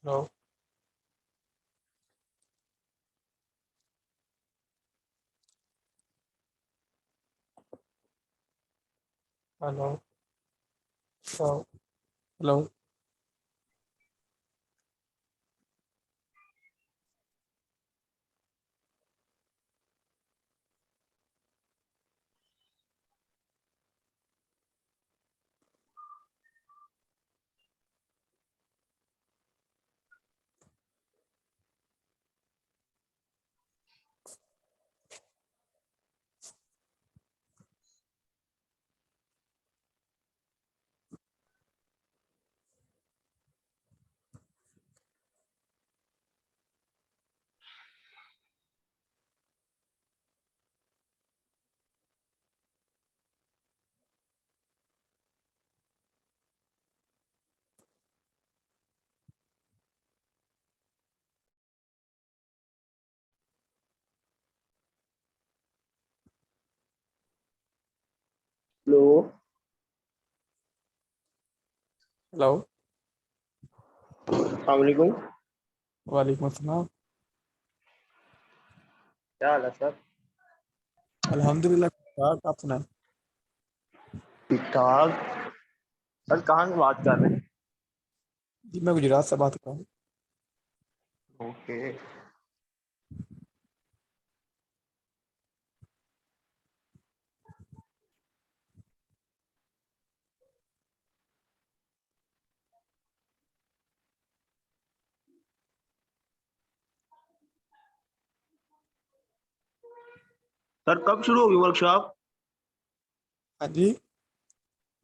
Hello. Hello. Hello. Hello. Hello. Hello. अस्सलाम वालेकुम। वालेकुम अस्सलाम। क्या हाल है सर? अल्हम्दुलिल्लाह ठीक। आप सुनाएं। ठीक ठाक। सर कहाँ से बात कर रहे हैं? जी मैं गुजरात से बात कर रहा हूँ। ओके। सर कब शुरू होगी वर्कशॉप? हाँ जी।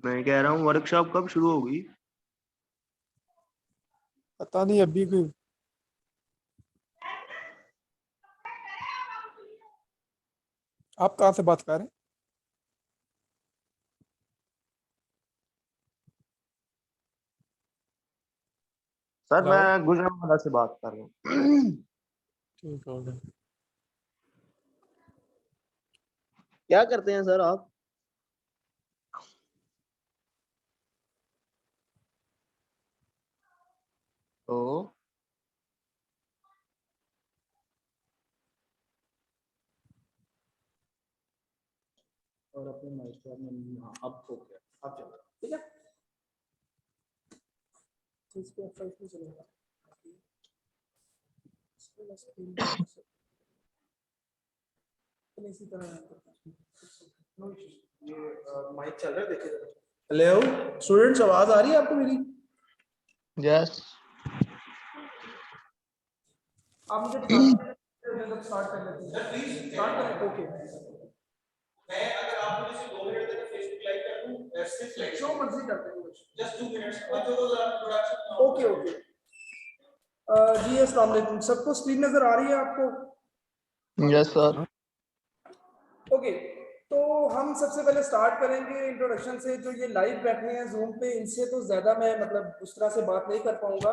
मैं कह रहा हूँ वर्कशॉप कब शुरू होगी? पता नहीं अभी कोई। आप कहाँ से बात कर रहे हैं? Sir hello. मैं गुजरात से बात कर रहा हूँ। ठीक हो गया। क्या करते हैं सर आप? तो और अपने माइक में हाँ अब हो गया, अब चलो ठीक है। इसको F5 में चलेगा। इसको बस इसी तरह ये माइक चल रहा है, देखिए जरा। हेलो स्टूडेंट्स, आवाज आ रही है आपको मेरी? यस। आप मुझे बता दीजिए जब स्टार्ट कर लेते हैं। प्लीज स्टार्ट करें। ओके। मैं अगर आपको जैसे 2 मिनट तक फेसबुक लाइव कर दूं, ऐसे जो मर्जी करते हैं, जस्ट 2 मिनट्स और जो प्रोडक्शन। Okay okay. जी अस्सलाम वालेकुम। सबको स्क्रीन नजर आ रही है आपको? Yes sir. ओके। तो हम सबसे पहले स्टार्ट करेंगे इंट्रोडक्शन से। जो ये लाइव बैठे हैं जूम पे, इनसे तो ज़्यादा मैं मतलब उस तरह से बात नहीं कर पाऊंगा,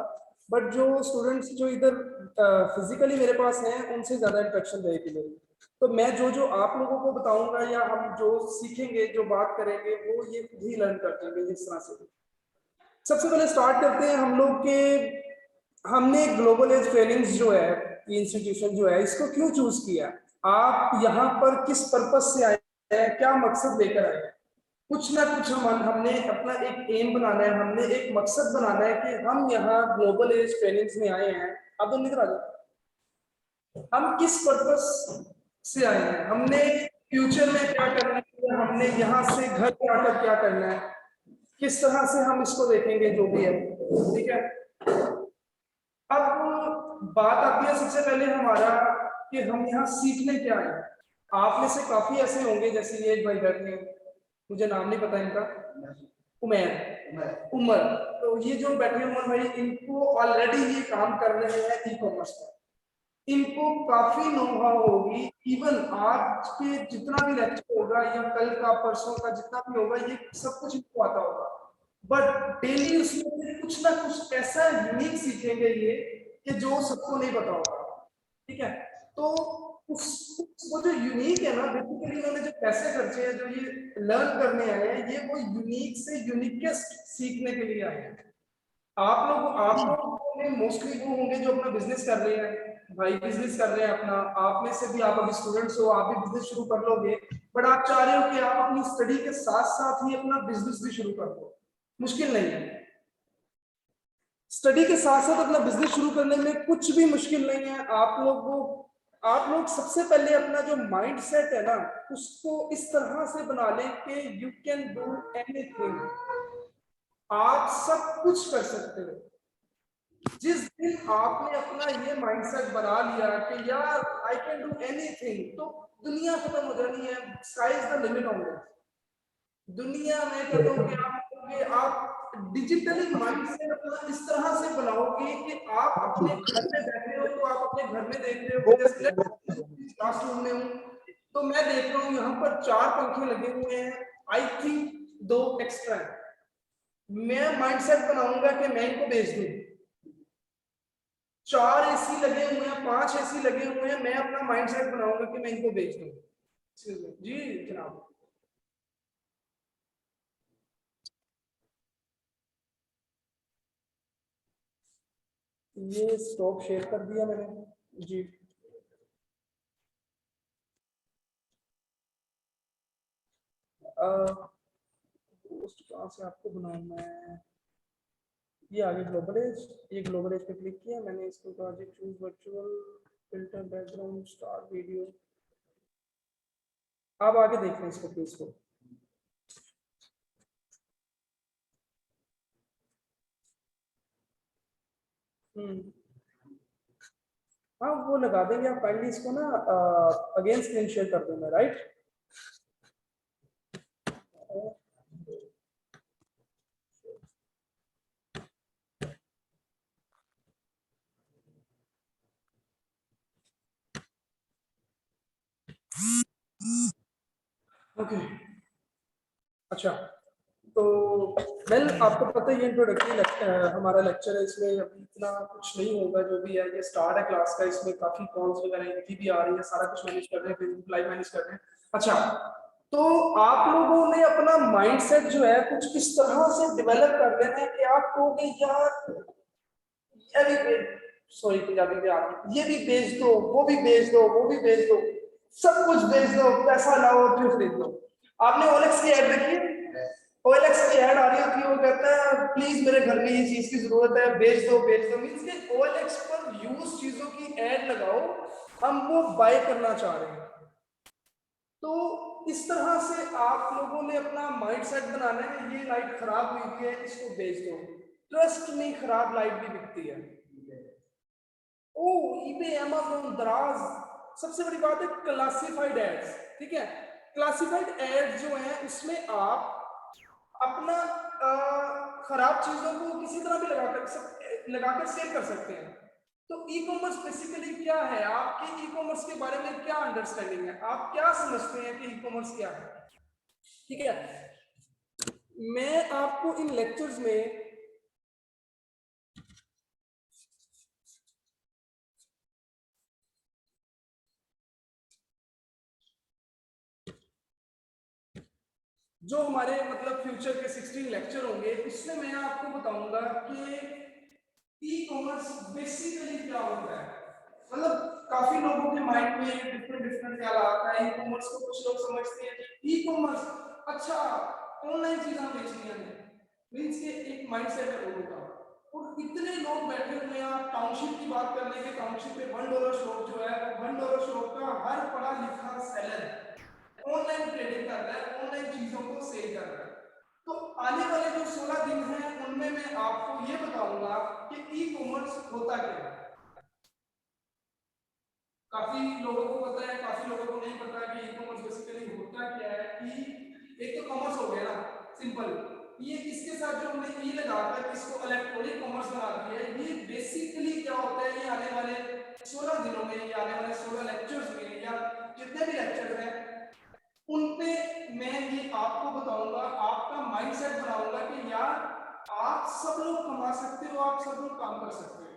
बट जो स्टूडेंट्स जो इधर फिजिकली मेरे पास हैं उनसे ज़्यादा इंट्रैक्शन रहेगी मेरी। तो मैं जो जो आप लोगों को बताऊंगा या हम जो सीखेंगे जो बात करेंगे वो ये खुद ही लर्न कर लेंगे इस तरह से। सबसे पहले स्टार्ट करते हैं हम लोग के। हमने ग्लोबल एज ट्रेनिंग्स जो है, इंस्टीट्यूशन जो है, इसको क्यों चूज किया? आप यहाँ पर किस पर्पज से आए हैं, क्या मकसद लेकर आए हैं? कुछ ना कुछ हमने अपना एक एम बनाना है, हमने एक मकसद बनाना है कि हम यहाँ ग्लोबल एज ट्रेनिंग्स में आए हैं। अब तो निकल आ जाए हम किस पर्पज से आए हैं, हमने फ्यूचर में क्या करना है, हमने यहाँ से घर पे आकर क्या करना है, किस तरह से हम इसको देखेंगे जो भी है। ठीक है। अब बात आती है सबसे पहले हमारा कि हम यहाँ सीखने क्या आए हैं। आप में से काफी ऐसे होंगे, जैसे ये एक भाई बैठे हैं, मुझे नाम नहीं पता इनका, उमर। उमर। तो ये जो बैठे हैं उमर भाई, इनको ऑलरेडी ये काम कर रहे हैं ई कॉमर्स में, इनको काफी नोहा होगी। इवन आज के जितना भी लेक्चर होगा या कल का परसों का जितना भी होगा, ये सब कुछ इनको आता होगा, बट डेली उसमें से कुछ ना कुछ ऐसा यूनिक सीखेंगे ये कि जो सबको नहीं पता होगा। ठीक है। तो वो जो यूनिक है ना, बेसिकली इन्होंने जो पैसे खर्चे हैं, जो ये लर्न करने आए हैं, ये वो यूनिक से यूनिकेस्ट सीखने के लिए आए हैं। आप लोग आपको अपने मोस्टली वो होंगे जो अपना बिजनेस कर रहे हैं, भाई बिजनेस कर रहे हैं अपना, आप में से भी, आप अभी स्टूडेंट्स हो, आप भी बिजनेस शुरू कर लोगे, बट आप चाह रहे हो कि आप अपनी स्टडी के साथ साथ ही अपना बिजनेस भी शुरू कर दो। मुश्किल नहीं है, स्टडी के साथ साथ अपना बिजनेस शुरू करने में कुछ भी मुश्किल नहीं है। आप लोग सबसे पहले अपना जो माइंड सेट है ना, उसको इस तरह से बना लें कि यू कैन डू एनीथिंग, आप सब कुछ कर सकते हो। जिस दिन आपने अपना ये माइंडसेट बना लिया कि यार आई कैन डू एनीथिंग, तो दुनिया खत्म हो जानी है, sky is the limit on this. दुनिया में करोगे आप डिजिटली माइंडसेट अपना इस तरह से बनाओगे कि आप अपने घर में बैठे हो तो आप अपने घर में देख रहे हो, जैसे क्लासरूम में हूँ तो मैं देख रहा हूँ यहाँ पर 4 पंखे लगे हुए हैं, आई थिंक 2 एक्स्ट्रा है। मैं माइंडसेट बनाऊंगा कि मैं इनको बेच दूं। 4 एसी लगे हुए हैं, 5 एसी लगे हुए हैं, मैं अपना माइंडसेट बनाऊंगा कि मैं इनको बेच दूं। जी जनाब, ये स्टॉप शेयर कर दिया मैंने जी। पोस्ट कहाँ से आपको बनाना है, ये आगे ग्लोबल एज, ये ग्लोबल एज पे क्लिक किया मैंने, इसको project choose virtual filter background star video. आप आगे देख लें इसको प्लीज को। हाँ वो लगा देंगे आप, फाइनली इसको ना अगेन स्क्रीन शेयर कर दूंगा, राइट। ओके अच्छा, तो वेल आपको पता ही है इंट्रोडक्टरी हमारा लेक्चर है, इसमें अभी इतना कुछ नहीं होगा, जो भी है ये स्टार्ट है क्लास का, इसमें काफी कॉल्स वगैरह इनकी भी आ रही है, सारा कुछ मैनेज कर रहे हैं, फेसबुक लाइव मैनेज कर रहे हैं। अच्छा, तो आप लोगों ने अपना माइंडसेट जो है कुछ इस तरह से डेवलप कर लेना है कि आप कहोगे यार ये भी सॉरी पंजाबी में आ गई, ये भी बेच दो, वो भी बेच दो, वो भी बेच दो, सब कुछ बेच दो, पैसा लाओ फिर खरीद लो। आपने ओएलएक्स की ऐड देखी है, ओएलएक्स की ऐड आ रही होती है, वो कहता है प्लीज मेरे घर में ये चीज की जरूरत है, बेच दो मींस के ओएलएक्स पर यूज चीजों की ऐड लगाओ, हम वो बाय करना चाह रहे हैं। तो इस तरह से आप लोगों ने अपना माइंडसेट बनाना है, ये लाइट खराब हुई है इसको बेच दो, ट्रस्ट में खराब लाइट भी बिकती है। ओ ईबे, अमेज़न, दराज, सबसे बड़ी बात है क्लासिफाइड एड्स, ठीक है। क्लासिफाइड एड्स जो है उसमें आप अपना खराब चीजों को किसी तरह भी लगाकर सेल कर सकते हैं। तो ई कॉमर्स बेसिकली क्या है, आपके ई कॉमर्स के बारे में क्या अंडरस्टैंडिंग है, आप क्या समझते हैं कि ई कॉमर्स क्या है, ठीक है। मैं आपको इन लेक्चर्स में जो हमारे मतलब फ्यूचर के 16 लेक्चर होंगे, इसमें मैं आपको बताऊंगा कि ई कॉमर्स बेसिकली क्या होता है। मतलब काफी लोगों के माइंड में डिफरेंट ख्याल आता है ई कॉमर्स को। कुछ लोग समझते हैं कि ई कॉमर्स अच्छा ऑनलाइन चीजें बेचनी है, मींस के एक माइंडसेट है लोगों का। और इतने लोग बैठे हुए हैं, आप टाउनशिप की बात कर लेंगे, टाउनशिप पे $1 शॉप जो है, $1 शॉप का हर पढ़ा लिखा सेलर ऑनलाइन ट्रेडिंग कर रहा है, ऑनलाइन चीजों को सेल कर रहा है। तो आने वाले जो 16 दिन हैं उनमें मैं आपको ये बताऊंगा कि ई कॉमर्स होता क्या है। काफी लोगों को पता है, काफी लोगों को नहीं पता कि ई कॉमर्स बेसिकली होता क्या है। ई एक तो कॉमर्स हो गया ना, सिंपल, ये इसके साथ जो हमने ई लगाकर इसको इलेक्ट्रॉनिक कॉमर्स बना दिया है। ये बेसिकली क्या होता है, ये आने वाले 16 दिनों में या आने वाले 16 लेक्चर्स में या जितने भी लेक्चर हैं उन पे मैं ये आपको बताऊंगा, आपका माइंडसेट बनाऊंगा कि यार आप सब लोग कमा सकते हो, आप सब लोग काम कर सकते हो,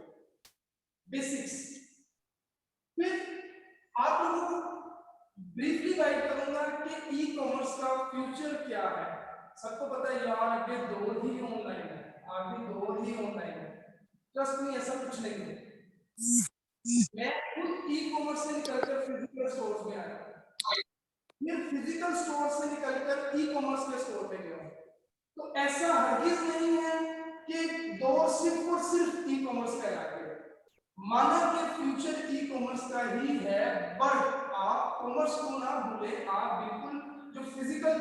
बेसिक्स। फिर आप लोगों को ब्रीफली गाइड करूंगा कि ई कॉमर्स का फ्यूचर क्या है। सबको पता है यार आगे दौर ही ऑनलाइन है, आगे दौर ही ऑनलाइन है। ट्रस्ट नहीं, ऐसा कुछ नहीं है। मैं खुद ई कॉमर्स से निकलकर फिजिकल स्टोर्स में आया, फिर फिजिकल स्टोर से निकलकर ई कॉमर्स के स्टोर पे गया। तो ऐसा हरगिज नहीं है कि दौर सिर्फ और सिर्फ ई कॉमर्स का है। माना कि फ्यूचर ई कॉमर्स का ही है, बट आप कॉमर्स को ना भूले, आप बिल्कुल जो फिजिकल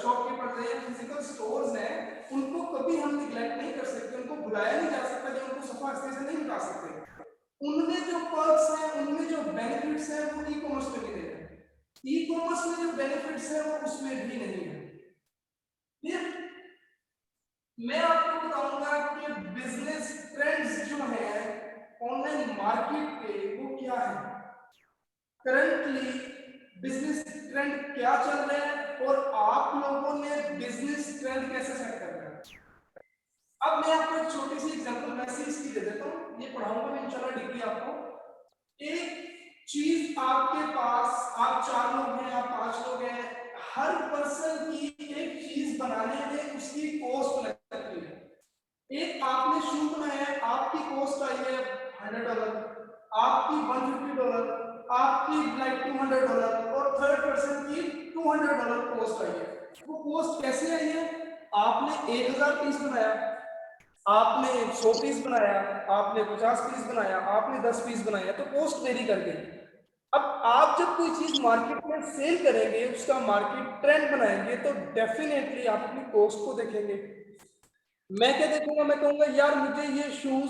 शॉपकीपर हैं, फिजिकल स्टोर्स हैं, उनको कभी हम निगलेक्ट नहीं कर सकते, उनको बुलाया नहीं जा सकता, जो उनको सफा हस्ती से नहीं निकाल सकते। उनमें जो पर्क्स हैं, उनमें जो बेनिफिट्स हैं, वो ई कॉमर्स में भी नहीं है। ई कॉमर्स में जो बेनिफिट्स हैं वो उसमें भी नहीं है। फिर मैं आपको बताऊंगा कि बिजनेस ट्रेंड्स जो है ऑनलाइन मार्केट पे वो क्या है, करंटली बिजनेस ट्रेंड क्या चल रहा है और आप लोगों ने बिजनेस ट्रेंड कैसे सेट करना है। अब मैं आपको एक छोटी सी एग्जांपल मैसेज इसकी दे देता हूँ, ये पढ़ाऊंगा मैं इंशाल्लाह डीपली आपको। एक चीज आपके पास, आप 4 लोग हैं, आप 5 लोग हैं, हर पर्सन की एक चीज बनाने में उसकी कॉस्ट लगती है। एक आपने शू बनाया है, आपकी कॉस्ट आई है $100, आपकी $150, आपकी लाइक $200 और थर्ड पर्सन की $200 कॉस्ट आई है। वो कॉस्ट कैसे आई है? आपने 1000 पीस बनाया, आपने 100 पीस बनाया, आपने 50 पीस बनाया, आपने 10 पीस बनाया, तो कॉस्ट वेरी कर गई। अब आप जब कोई चीज मार्केट में सेल करेंगे, उसका मार्केट ट्रेंड बनाएंगे, तो डेफिनेटली आप अपनी कॉस्ट को देखेंगे। मैं क्या देखूंगा? मैं कहूंगा यार मुझे ये शूज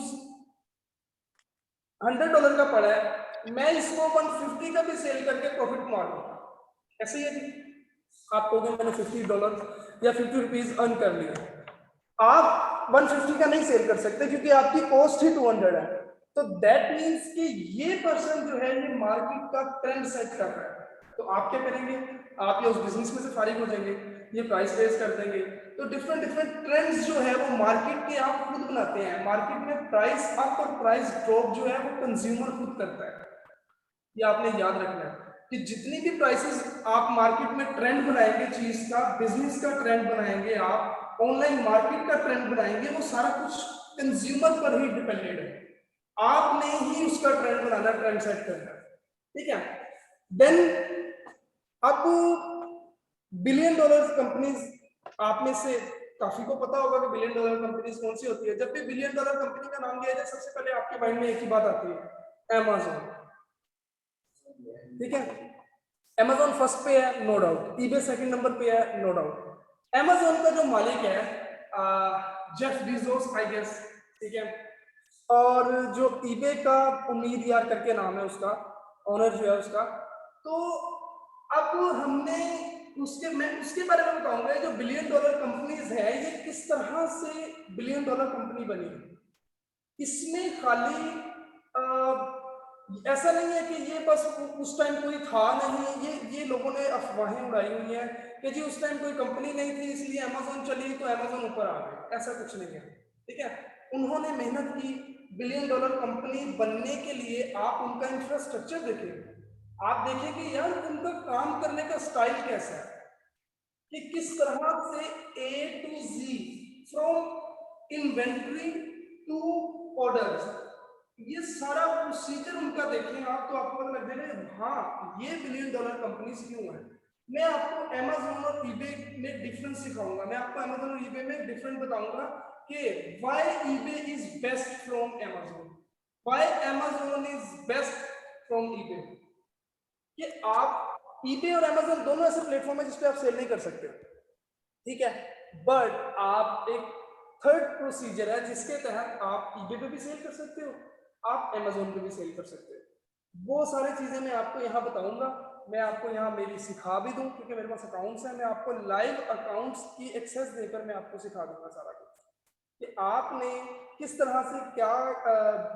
$100 का पड़ा है, मैं इसको 150 का भी सेल करके प्रॉफिट मारूंगा। ऐसे ही है, आप कहोगे मैंने $50 या ₹50 अर्न कर लिया। आप 150 का नहीं सेल कर सकते क्योंकि आपकी कॉस्ट ही 200 है। तो दैट मीन्स कि ये पर्सन जो है ये मार्केट का ट्रेंड सेट कर रहा है। तो आप क्या करेंगे? आप ये उस बिजनेस में से फारिग हो जाएंगे, ये प्राइस रेज कर देंगे। तो डिफरेंट डिफरेंट ट्रेंड्स जो है वो मार्केट के आप खुद बनाते हैं। मार्केट में प्राइस अप और प्राइस ड्रॉप जो है वो कंज्यूमर खुद करता है। ये आपने याद रखना है कि जितनी भी प्राइसेस आप मार्केट में ट्रेंड बनाएंगे, चीज का, बिजनेस का ट्रेंड बनाएंगे, आप ऑनलाइन मार्केट का ट्रेंड बनाएंगे, वो सारा कुछ कंज्यूमर पर ही डिपेंडेंट है। आपने ही उसका ट्रेंड बनाना, ट्रेंड सेट करना है, ठीक है। देन अब $1 बिलियन कंपनीज, आप में से काफी को पता होगा कि $1 बिलियन कंपनीज कौन सी होती है। जब भी $1 बिलियन कंपनी का नाम लिया जाए, सबसे पहले आपके माइंड में एक ही बात आती है, Amazon, ठीक है। Amazon फर्स्ट पे है, no doubt. eBay second number पे है, नो डाउट। Amazon का जो मालिक है जेफ बेजोस, आई गेस, ठीक है। और जो eBay का उम्मीद यार करके नाम है उसका, ऑनर जो है उसका। तो अब हमने मैं उसके बारे में बताऊंगा, जो $1 बिलियन कंपनीज है ये किस तरह से $1 बिलियन कंपनी बनी। इसमें खाली ऐसा नहीं है कि ये बस उस टाइम कोई था नहीं, ये लोगों ने अफवाहें उड़ाई हुई हैं कि जी उस टाइम कोई कंपनी नहीं थी इसलिए अमेज़न चली तो अमेज़न ऊपर आ गई। ऐसा कुछ नहीं है, ठीक है। उन्होंने मेहनत की $1 बिलियन कंपनी बनने के लिए। आप उनका इंफ्रास्ट्रक्चर देखिए, आप देखिए कि यार उनका काम करने का स्टाइल कैसा है, कि किस तरह से A to Z, from inventory to orders, ये सारा प्रोसीजर उनका देखें आप, तो आपको पता लग जाएगा हाँ ये $1 बिलियन कंपनीज क्यों है। मैं आपको Amazon और eBay में डिफरेंस सिखाऊंगा, मैं आपको Amazon और eBay में डिफरेंस बताऊंगा कि why eBay is best from Amazon, why Amazon is best from eBay। कि आप eBay और Amazon दोनों ऐसे प्लेटफॉर्म है जिसपे आप सेल नहीं कर सकते, ठीक है। बट आप एक थर्ड प्रोसीजर है जिसके तहत आप eBay पे भी सेल कर सकते हो, आप Amazon पे भी सेल कर सकते हो। वो सारी चीजें मैं आपको यहाँ बताऊंगा। मैं आपको यहाँ मेरी सिखा भी दूं क्योंकि मेरे पास अकाउंट्स है, मैं आपको लाइव अकाउंट्स की एक्सेस देकर मैं आपको सिखा दूंगा सारा कुछ कि आपने किस तरह से क्या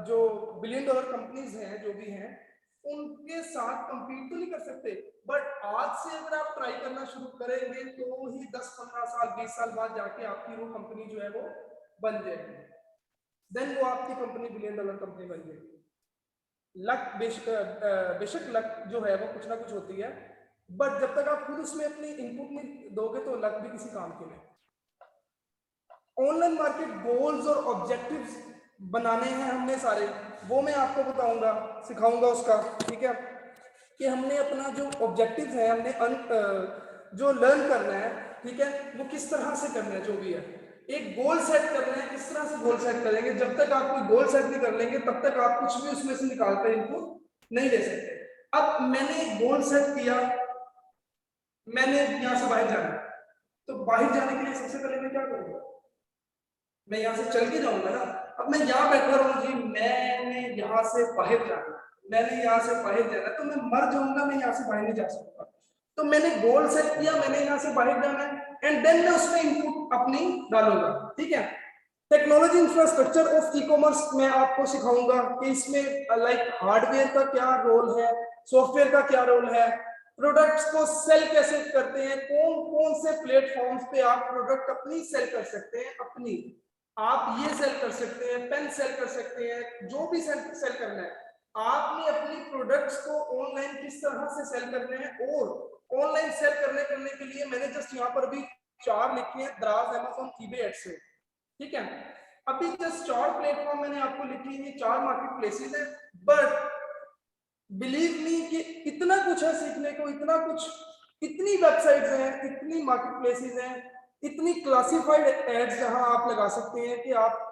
जो $1 बिलियन कंपनीज हैं जो भी हैं उनके साथ कंपीट तो नहीं कर सकते, बट आज से अगर आप ट्राई करना शुरू करेंगे तो ही 10-15 साल 20 साल बाद जाके आपकी वो कंपनी जो है वो बन जाएगी। देन वो आपकी कंपनी $1 बिलियन कंपनी बन जाएगी। लक बेशक लक जो है वो कुछ ना कुछ होती है, बट जब तक आप खुद उसमें अपनी इनपुट नहीं दोगे तो लक भी किसी काम के नहीं। ऑनलाइन मार्केट गोल्स और ऑब्जेक्टिव्स बनाने हैं हमने सारे, वो मैं आपको बताऊंगा, सिखाऊंगा उसका, ठीक है, कि हमने अपना जो ऑब्जेक्टिव है, हमने जो लर्न करना है, ठीक है, वो किस तरह से करना है, जो भी है एक गोल सेट करना है, किस तरह से गोल सेट करेंगे। जब तक आप कोई गोल सेट नहीं कर लेंगे तब तक आप कुछ भी उसमें से निकाल कर इनको नहीं ले सकते। अब मैंने गोल सेट किया, मैंने यहाँ से बाहर जाना है, तो बाहर जाने के लिए सबसे पहले मैं क्या करूँगा, मैं यहाँ से चल के जाऊंगा ना। अब मैं यहाँ बैठा रहूँ जी, मैंने यहाँ से बाहर जाना, मैंने यहाँ से बाहर जाना, तो मैं मर जाऊंगा, मैं यहाँ से बाहर नहीं जा सकता। तो मैंने गोल सेट किया, मैंने यहाँ से बाहर जाना है, एंड देन मैं उसमें इनपुट अपनी डालूंगा, ठीक है। Technology infrastructure of e commerce मैं आपको सिखाऊंगा कि इसमें लाइक हार्डवेयर का क्या रोल है, सॉफ्टवेयर का क्या रोल है, प्रोडक्ट्स को सेल कैसे करते हैं, कौन कौन से प्लेटफॉर्म्स पे आप प्रोडक्ट अपनी सेल कर सकते हैं, अपनी आप ये सेल कर सकते हैं, पेन सेल कर सकते हैं, जो भी सेल करना है आपने अपनी प्रोडक्ट्स को ऑनलाइन किस तरह से सेल करने हैं। और ऑनलाइन सेल करने के लिए मैंने जस्ट यहाँ पर भी 4 लिखे हैं, दराज, अमेज़न, ईबे, एटसेट्रा, ठीक है। अभी जस्ट 4 प्लेटफॉर्म मैंने आपको लिखी है, 4 मार्केट प्लेसेस है, बट बिलीव मी कि इतना कुछ है सीखने को, इतना कुछ, इतनी वेबसाइट्स हैं, इतनी मार्केट प्लेसेस हैं, इतनी क्लासिफाइड एड्स जहां आप लगा सकते हैं कि आप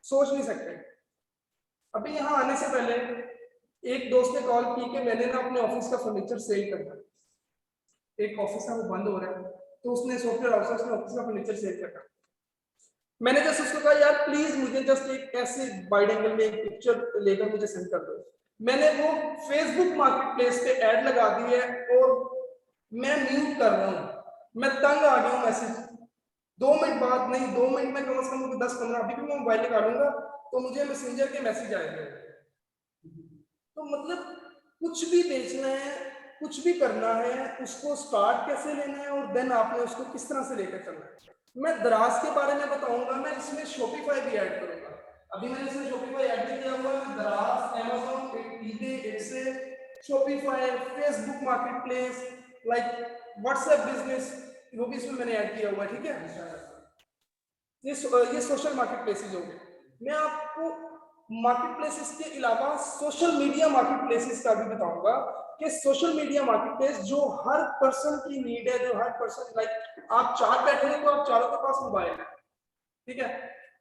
सोच नहीं सकते। अभी यहाँ आने से पहले एक दोस्त ने कॉल की कि मैंने ना अपने ऑफिस का फर्नीचर सेल करना है, एक ऑफिस है वो बंद हो रहा है, तो उसने सॉफ्टवेयर हाउस में ऑफिस का फर्नीचर सेल करना। मैंने जस्ट उसको कहा यार प्लीज मुझे जस्ट एक ऐसे वाइड एंगल में एक पिक्चर लेकर मुझे सेंड कर दो। मैंने वो फेसबुक मार्केट प्लेस पे ऐड लगा दी है और मैं म्यूट कर रहा हूँ, मैं तंग आ गया हूँ मैसेज 2 मिनट बाद नहीं, 2 मिनट में कम से कम 10-15, अभी भी मैं मोबाइल निकालूंगा तो मुझे मैसेंजर के मैसेज आएंगे। तो मतलब कुछ भी बेचना है, कुछ भी करना है, उसको स्टार्ट कैसे लेना है और देन आपने उसको किस तरह से लेकर चलना है। मैं दराज के बारे में बताऊंगा, मैं इसमें शॉपिफाई भी ऐड करूंगा। अभी मैंने इसमें शॉपिफाई ऐड नहीं किया हुआ है। Daraz, Amazon, eBay, Etsy, Shopify, Facebook marketplace, like WhatsApp business, वो भी इसमें मैंने ऐड किया हुआ है, ठीक है। ये सोशल मार्केट प्लेसेस हो गए। मैं आपको मार्केट प्लेसेस के अलावा सोशल मीडिया मार्केट प्लेसेस का भी बताऊंगा कि सोशल मीडिया मार्केट प्लेस जो हर पर्सन की नीड है, जो हर पर्सन, लाइक आप 4 बैठे हैं तो आप चारों के पास मोबाइल है, ठीक है,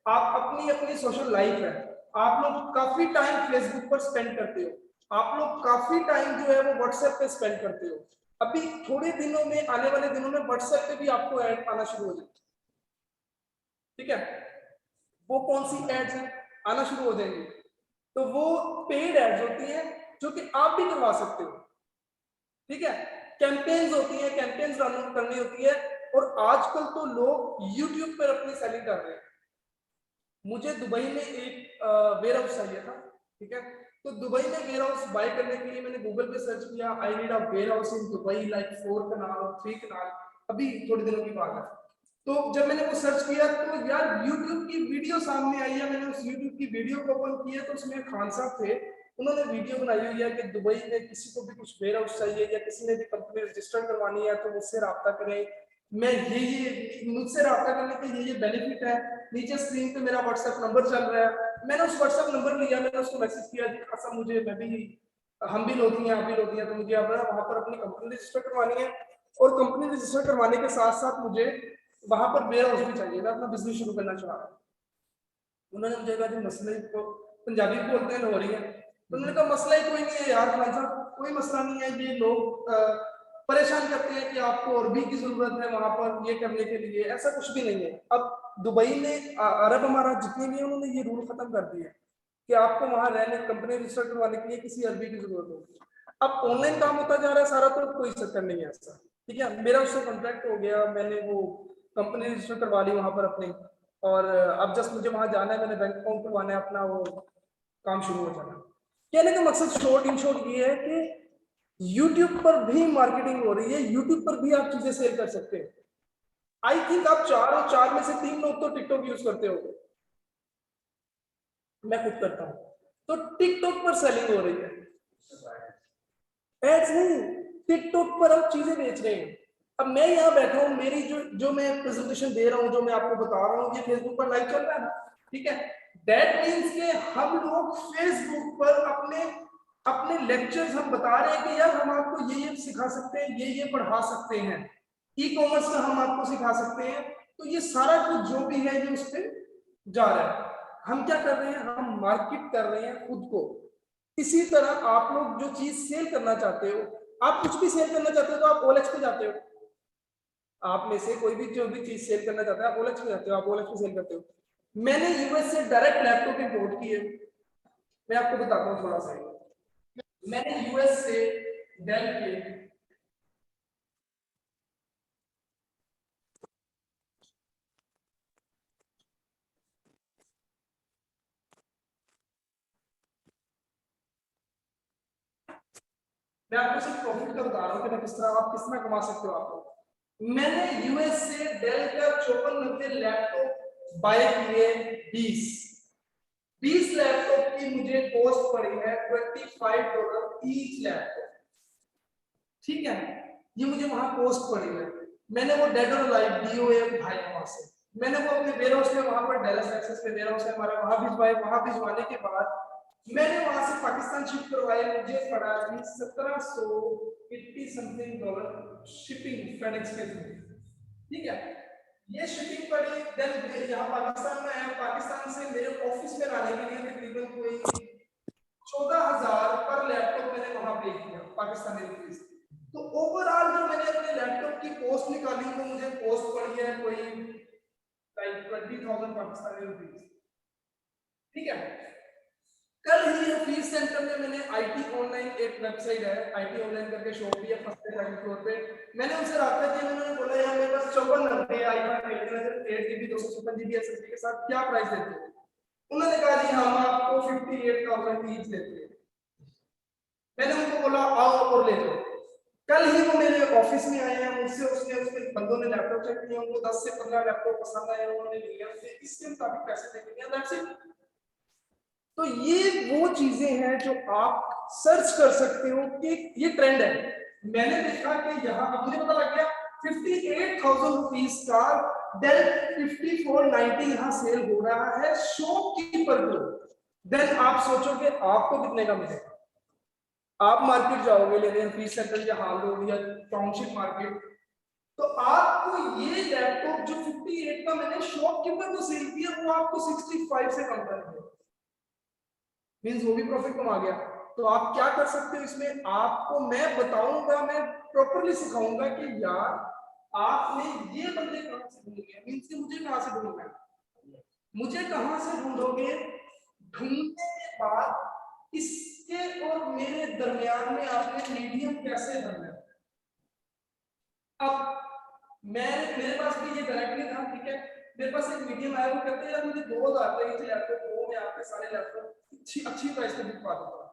आप अपनी अपनी सोशल लाइफ है, आप लोग काफी टाइम फेसबुक पर स्पेंड करते हो, आप लोग काफी टाइम जो है वो व्हाट्सएप पे स्पेंड करते हो। अभी थोड़े दिनों में, आने वाले दिनों में व्हाट्सएप पे भी आपको ऐड आना शुरू हो जाएगी, ठीक है। वो कौन सी एड्स हैं, आना शुरू हो जाएंगी, तो वो पेड एड्स होती हैं जो कि आप भी करवा सकते हो, ठीक है। कैंपेन्स होती हैं, कैंपेन्स रन करनी होती है, और आजकल तो लोग यूट्यूब पर अपनी सेलिंग कर रहे हैं। मुझे दुबई में एक वेयर हाउस चाहिए था, ठीक है, तो दुबई में वेयर हाउस बाय करने के लिए मैंने गूगल पे सर्च किया, I need a warehouse in Dubai like 4 kanal और 3 कनाल, अभी थोड़ी दिनों की बात है। तो जब मैंने वो सर्च किया तो यार YouTube की वीडियो सामने आई है, मैंने उस YouTube की वीडियो को ओपन किया तो उसमें खान साहब थे, उन्होंने वीडियो बनाई हुई है कि दुबई में किसी को भी कुछ वेयर हाउस चाहिए या किसी ने भी कंपनी रजिस्टर करवानी है तो मुझसे रब्ता करें, मैं ये मुझसे रब्ता करने के ये बेनिफिट है। नीचे स्क्रीन पे मेरा व्हाट्सएप नंबर चल रहा है, मैंने उस व्हाट्सएप नंबर लिया, मैंने उसको मैसेज किया जी खासा मुझे, मैं भी, हम भी लोग हैं, आप भी लोग हैं, तो मुझे अपना वहां पर अपनी कंपनी रजिस्टर करवानी है, और कंपनी रजिस्टर करवाने के साथ साथ मुझे वहां पर वेयर हाउस भी चाहिए, मैं अपना बिजनेस शुरू करना चाह रहा हूँ। उन्होंने मुझे कहा जी मसले तो पंजाबी बोलते हैं लाहौरी है, तो उन्होंने कहा मसला ही कोई नहीं है यार खान साहब, कोई मसला नहीं है, ये लोग परेशान करते हैं कि आपको और भी की जरूरत है वहां पर ये करने के लिए, ऐसा कुछ भी नहीं है। अब दुबई में अरब हमारा जितने भी है उन्होंने ये रूल खत्म कर दिया कि आपको वहां रहने, कंपनी रजिस्टर करवाने के लिए किसी अरबी की जरूरत होगी। अब ऑनलाइन काम होता जा रहा है सारा, तो कोई चक्कर नहीं है ऐसा, ठीक है। मेरा उससे कॉन्ट्रैक्ट हो गया, मैंने वो कंपनी रजिस्टर करवा ली वहां पर अपनी, और अब जस्ट मुझे वहां जाना है, मैंने बैंक अकाउंट करवाना है अपना, वो काम शुरू हो जाना। कहने का मकसद शॉर्ट इन शॉर्ट ये है कि YouTube पर भी मार्केटिंग हो रही है, YouTube पर भी आप चीजें सेल कर सकते हैं। आई थिंक आप 4 और 4 में से 3 लोग तो टिकटॉक यूज करते हो, मैं खुद करता हूं, तो टिकटॉक पर सेलिंग हो रही है, एड्स नहीं, टिकटॉक पर आप चीजें बेच रहे हैं। अब मैं यहाँ बैठा हूँ, मेरी जो जो मैं प्रेजेंटेशन दे रहा हूँ, जो मैं आपको बता रहा हूँ, ये फेसबुक पर लाइव चल रहा है ना, ठीक है। दैट मीन्स के हम लोग फेसबुक पर अपने अपने लेक्चर्स हम बता रहे हैं कि यार हम आपको ये सिखा सकते हैं, ये पढ़ा सकते हैं, ई कॉमर्स का हम आपको सिखा सकते हैं। तो ये सारा कुछ जो भी है ये उस पर जा रहा है। हम क्या कर रहे हैं, हम मार्केट कर रहे हैं खुद को। इसी तरह आप लोग जो चीज सेल करना चाहते हो, आप कुछ भी सेल करना चाहते हो तो आप ओएलएक्स पे जाते हो। आप में से कोई भी जो भी चीज सेल करना चाहता है आप ओएलएक्स पे जाते हो, आप ओएलएक्स पे सेल करते हो। मैंने यूएस से डायरेक्ट लैपटॉप इंपोर्ट किए, मैं आपको बताता हूँ थोड़ा सा। मैंने यूएस से डेल के मैं आपको सिर्फ प्रॉफिट का बता रहा हूँ कि मैं किस तरह आप किस तरह कमा सकते हो आप लोग। मैंने यूएस से डेल का 5490 लैपटॉप बाय किए 20 लैपटॉप की मुझे कॉस्ट पड़ी है $25 ईच लैपटॉप। ठीक है, ये मुझे वहां कॉस्ट पड़ी है। मैंने वो डेड और लाइव डीओए उठाया वहां से, मैंने वो अपने वेयर हाउस में वहां पर डैलस टेक्सास में वेयर हाउस है हमारा, वहां भिजवाए। वहां भिजवाने के बाद मैंने वहां से पाकिस्तान शिप करवाए, मुझे पड़ा 1780 समथिंग डॉलर शिपिंग फेडेक्स के थ्रू। ठीक है, ये शिपिंग पड़ी। देन यहाँ पाकिस्तान में आया, पाकिस्तान से मेरे ऑफिस में लाने के लिए तकरीबन कोई 14,000 पर लैपटॉप मैंने वहां पे किया पाकिस्तानी रुपीस। तो ओवरऑल जो मैंने अपने लैपटॉप की कॉस्ट निकाली वो मुझे कॉस्ट पड़ी है कोई लाइक 20,000 पाकिस्तानी रुपीस। ठीक है, कल ही फीस सेंटर में मैंने आईटी ऑनलाइन, एक वेबसाइट है आईटी ऑनलाइन करके, शॉप भी है फर्स्ट सेकंड फ्लोर पे, मैंने उनसे रब्ता किया। उन्होंने बोला यार मेरे पास 5490 आई5 8GB 256GB एसएसडी के साथ क्या प्राइस देते हो। उन्होंने कहा जी हम आपको 58,000 ईच देते हैं। मैंने उनको बोला आओ और ले लो। कल ही वो मेरे ऑफिस में आए हैं, मुझसे उसके बंदों ने लैपटॉप चेक किया, उनको 10 से 15 लैपटॉप पसंद आए, उन्होंने लिया, मुझे इसके मुताबिक पैसे दे दिए, दैट्स इट। तो ये वो चीजें हैं जो आप सर्च कर सकते हो कि ये ट्रेंड है। मैंने देखा कि यहाँ अब मुझे पता लग गया 58,000 रुपीज का डेल 5490 यहाँ सेल हो रहा है शॉपकीपर को। देन आप सोचोगे आपको कितने का मिलेगा। आप मार्केट जाओगे लेने फीस सेंटर या हाल रोड या टाउनशिप मार्केट, तो आपको ये लैपटॉप जो 58 का मैंने शॉपकीपर को सेल किया वो आपको 65 से कम कर दिया, मींस वो भी प्रॉफिट कमा गया। तो आप क्या कर सकते हो इसमें, आपको मैं बताऊंगा, मैं प्रॉपर्ली सिखाऊंगा कि यार आपने ये बंदे कहां से ढूंढोगे, मींस कि मुझे कहां से ढूंढोगे, मुझे कहां से ढूंढोगे। ढूंढने के बाद इसके और मेरे दरमियान में आपने मीडियम कैसे बनना है। अब मेरे पास भी ये डायरेक्ट नहीं था, ठीक है, मेरे पास एक मीडियम आया, वो कहते हैं यार मुझे 2000 का एक लैपटॉप दो, मैं आपके सारे लैपटॉप अच्छी प्राइस पे बिकवा दूंगा।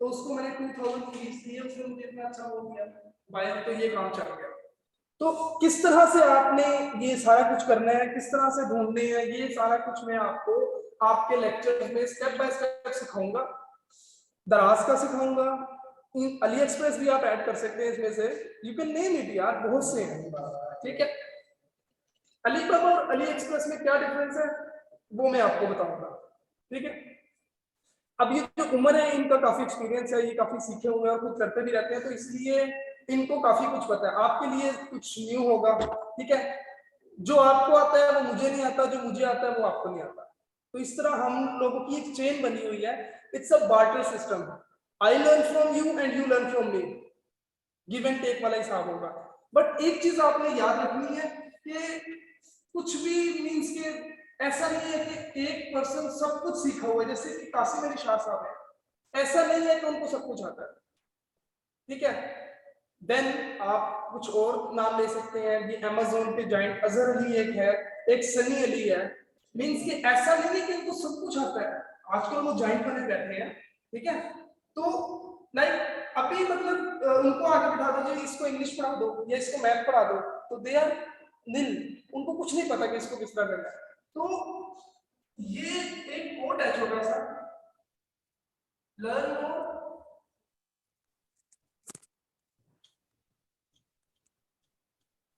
तो उसको मैंने 2000 फीस दी, उसने मुझे इतना अच्छा वो दिया भाई, तो ये काम चल गया। तो किस तरह से आपने ये सारा कुछ करना है, किस तरह से ढूंढने हैं, ये सारा कुछ मैं आपको आपके लेक्चर में स्टेप बाय स्टेप सिखाऊंगा। दराज का सिखाऊंगा, अली एक्सप्रेस भी आप ऐड कर सकते हैं इसमें से, यू कैन नेम इट यार, बहुत से हैं। ठीक है, अलीबाबा और अली एक्सप्रेस में क्या डिफरेंस है वो मैं आपको बताऊंगा। ठीक है, अब ये जो उम्र है इनका काफी एक्सपीरियंस है, ये काफी सीखे हुए हैं और कुछ करते भी रहते हैं, तो इसलिए इनको काफी कुछ पता है। आपके लिए कुछ न्यू होगा, ठीक है, जो आपको आता है वो मुझे नहीं आता, जो मुझे आता है वो आपको नहीं आता। तो इस तरह हम लोगों की एक चेन बनी हुई है, it's a barter system. I learn from you and you learn from me, give and take वाला हिसाब होगा। बट एक चीज आपने याद रखनी है कि कुछ भी मींस के ऐसा नहीं है कि एक पर्सन सब कुछ सीखा हुआ है, जैसे कि कासिम अली शाह साहब है, ऐसा नहीं है कि उनको सब कुछ आता है। ठीक है, देन आप कुछ और नाम ले सकते हैं, ये अमेज़न पे जाइंट अजहर अली एक है, एक सनी अली है, मींस कि ऐसा नहीं है कि उनको सब कुछ आता है, आजकल वो जाइंट बने बैठे हैं। ठीक है, तो लाइक अभी मतलब उनको आगे बिठा दो, जो इसको इंग्लिश पढ़ा दो या इसको मैथ पढ़ा दो, तो दे आर नील, उनको कुछ नहीं पता कि इसको किस तरह करना है। तो ये एक कोट है छोटा सा, लर्न मोर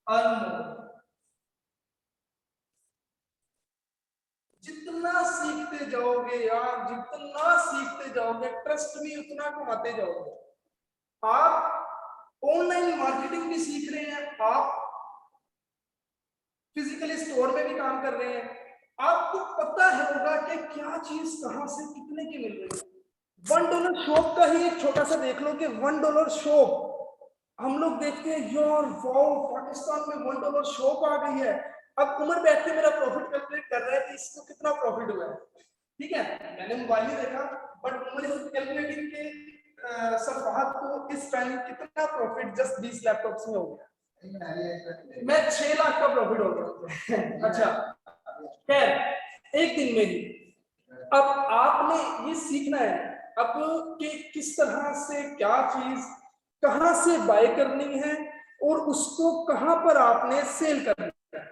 अर्न मोर। जितना सीखते जाओगे यार, जितना सीखते जाओगे ट्रस्ट में उतना कमाते जाओगे। आप ऑनलाइन मार्केटिंग भी सीख रहे हैं, आप फिजिकली स्टोर में भी काम कर रहे हैं, आपको पता है होगा कि क्या चीज कहां से कितने की मिल रही है। $1 शॉप का ही एक छोटा सा देख लो कि $1 शॉप हम लोग देखते हैं यार वाओ पाकिस्तान में $1 शॉप आ गई है। अब उमर बैठ के मेरा प्रॉफिट कैलकुलेट कर रहा है कि इसको कितना प्रॉफिट हुआ है, ठीक है, मैंने मोबाइल नहीं देखा बट उमर इज कैलकुलेटिंग के सफाहत को इस टाइम कितना प्रॉफिट जस्ट 20 लैपटॉप्स में हो गया, मैं 6 लाख का प्रॉफिट हो गया। अच्छा खैर एक दिन में ही। अब आपने ये सीखना है अब कि किस तरह से क्या चीज कहां से बाय करनी है और उसको कहां पर आपने सेल करना है।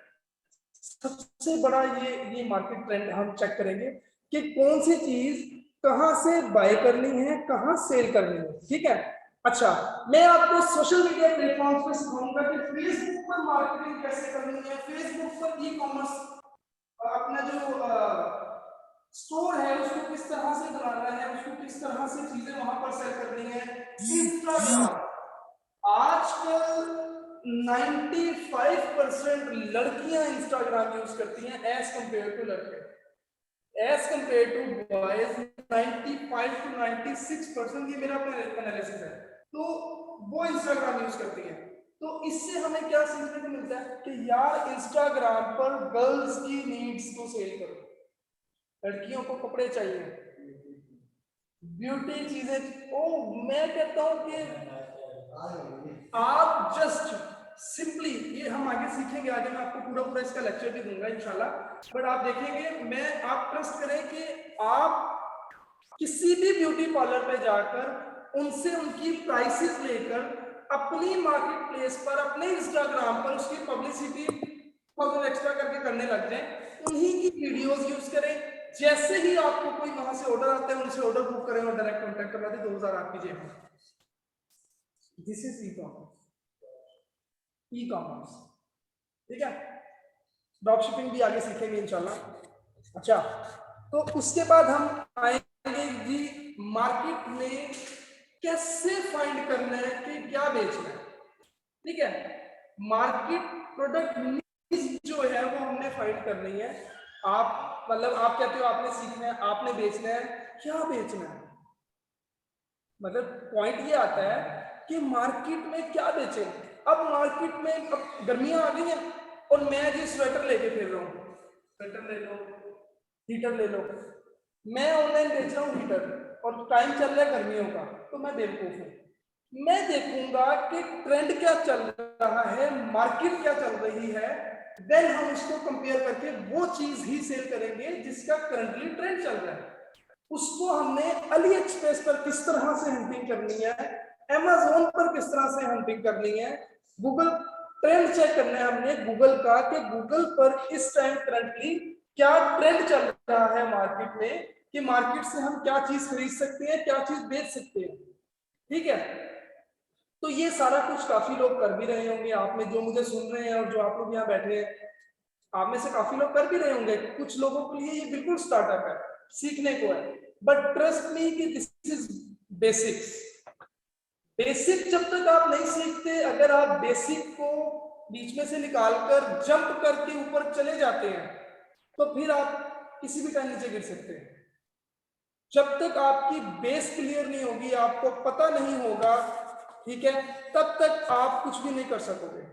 सबसे बड़ा ये मार्केट ट्रेंड हम चेक करेंगे कि कौन सी चीज कहां से बाय करनी है, कहां सेल करनी है, ठीक है। अच्छा मैं आपको सोशल मीडिया प्लेटफॉर्म्स पे सिखाऊंगा कि फेसबुक पर मार्केटिंग कैसे करनी है, फेसबुक पर ई कॉमर्स अपना जो स्टोर है उसको किस तरह से बनाना है, उसको किस तरह से चीजें वहां पर सेल करनी है। इंस्टाग्राम आजकल 95% लड़कियां इंस्टाग्राम यूज करती हैं एज कंपेयर टू लड़के, as compare to boys 95 to 96%, ये मेरा एनालिसिस है, तो वो इंस्टाग्राम यूज करती है। तो इससे हमें क्या सीखने को मिलता है कि यार इंस्टाग्राम पर गर्ल्स की नीड्स को सेल करो, लड़कियों को कपड़े चाहिए, ब्यूटी चीजें। ओ मैं कहता हूं कि आप जस्ट सिंपली, ये हम आगे सीखेंगे, आगे मैं आपको पूरा इसका लेक्चर भी दूंगा इंशाल्लाह, बट आप देखेंगे मैं आप ट्रस्ट करें कि आप किसी भी ब्यूटी पार्लर पे जाकर उनसे उनकी प्राइसेस लेकर अपनी मार्केट प्लेस पर अपने इंस्टाग्राम पर उसकी पब्लिसिटी एक्स्ट्रा करके करने लग जाए, उन्हीं की वीडियोस यूज करें। जैसे ही आपको कोई वहां से ऑर्डर आता है उनसे ऑर्डर बुक करें और डायरेक्ट कॉन्टैक्ट करवा दें, 2000 आपकी जेब में। दिस इज ई कॉमर्स, ठीक है। ड्रॉप शिपिंग भी आगे सीखेंगे इंशाल्लाह। अच्छा तो उसके बाद हम आएंगे जी मार्केट में कैसे फाइंड करना है कि क्या बेचना है, ठीक है। मार्केट प्रोडक्ट जो है वो हमने फाइंड करनी है। आप मतलब आप कहते हो आपने सीखना है, आपने बेचना है, क्या बेचना है, मतलब पॉइंट ये आता है कि मार्केट में क्या बेचे। अब मार्केट में अब गर्मियां आ गई हैं और मैं जी स्वेटर लेके फिर रहा हूँ, स्वेटर ले लो, हीटर ले लो, मैं ऑनलाइन बेच रहा हूँ हीटर और टाइम चल रहा है गर्मियों का, तो मैं बेवकूफ हूँ। मैं देखूंगा कि ट्रेंड क्या चल रहा है, मार्केट क्या चल रही है, देन हम उसको कंपेयर करके वो चीज ही सेल करेंगे जिसका करंटली ट्रेंड चल रहा है। उसको हमने अली एक्सप्रेस पर किस तरह से हंटिंग करनी है, अमेज़न पर किस तरह से हंटिंग करनी है, गूगल ट्रेंड चेक करना है हमने गूगल का कि गूगल पर इस टाइम करंटली क्या ट्रेंड चल रहा है मार्केट में, कि मार्केट से हम क्या चीज खरीद सकते हैं, क्या चीज बेच सकते हैं, ठीक है। तो ये सारा कुछ काफी लोग कर भी रहे होंगे, आप में जो मुझे सुन रहे हैं और जो आप लोग यहाँ बैठे हैं आप में से काफी लोग कर भी रहे होंगे। कुछ लोगों के लिए ये बिल्कुल स्टार्टअप है, सीखने को है, बट ट्रस्ट मी कि दिस इज बेसिक्स। बेसिक जब तक आप नहीं सीखते, अगर आप बेसिक को बीच में से निकालकर जंप करके ऊपर चले जाते हैं तो फिर आप किसी भी टाइम नीचे गिर सकते हैं। जब तक आपकी बेस क्लियर नहीं होगी, आपको पता नहीं होगा, ठीक है, तब तक आप कुछ भी नहीं कर सकोगे।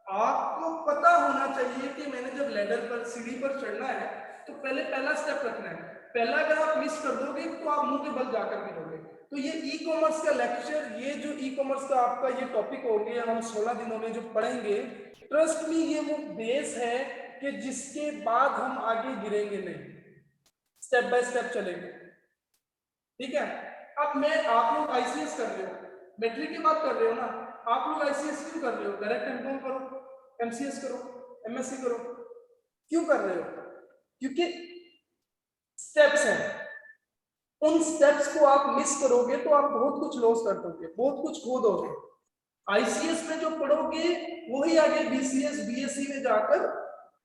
आपको पता होना चाहिए कि मैंने जब लैडर पर सीढ़ी पर चढ़ना है तो पहला स्टेप रखना है। पहला अगर आप मिस कर दोगे तो आप मुंह के बल जाकर गिरोगे। तो ये ई कॉमर्स का लेक्चर, ये जो ई कॉमर्स का आपका ये टॉपिक हो गया, हम 16 दिनों में जो पढ़ेंगे, ट्रस्ट मी ये वो बेस है कि जिसके बाद हम आगे गिरेंगे नहीं, स्टेप बाय स्टेप चलेंगे, ठीक है। अब मैं आप लोग आईसीएस कर रहे हो, मैट्रिक की बात कर रहे हो ना, आप लोग आईसीएस क्यों कर रहे हो, डायरेक्ट एमकॉम करो, एमसीएस करो, एमएससी करो, क्यों कर रहे हो? क्योंकि स्टेप्स हैं, उन स्टेप्स को आप मिस करोगे तो आप बहुत कुछ लॉस कर दोगे, बहुत कुछ खो दोगे। आईसीएस में जो पढ़ोगे वही आगे बीसीएस बीएससी में जाकर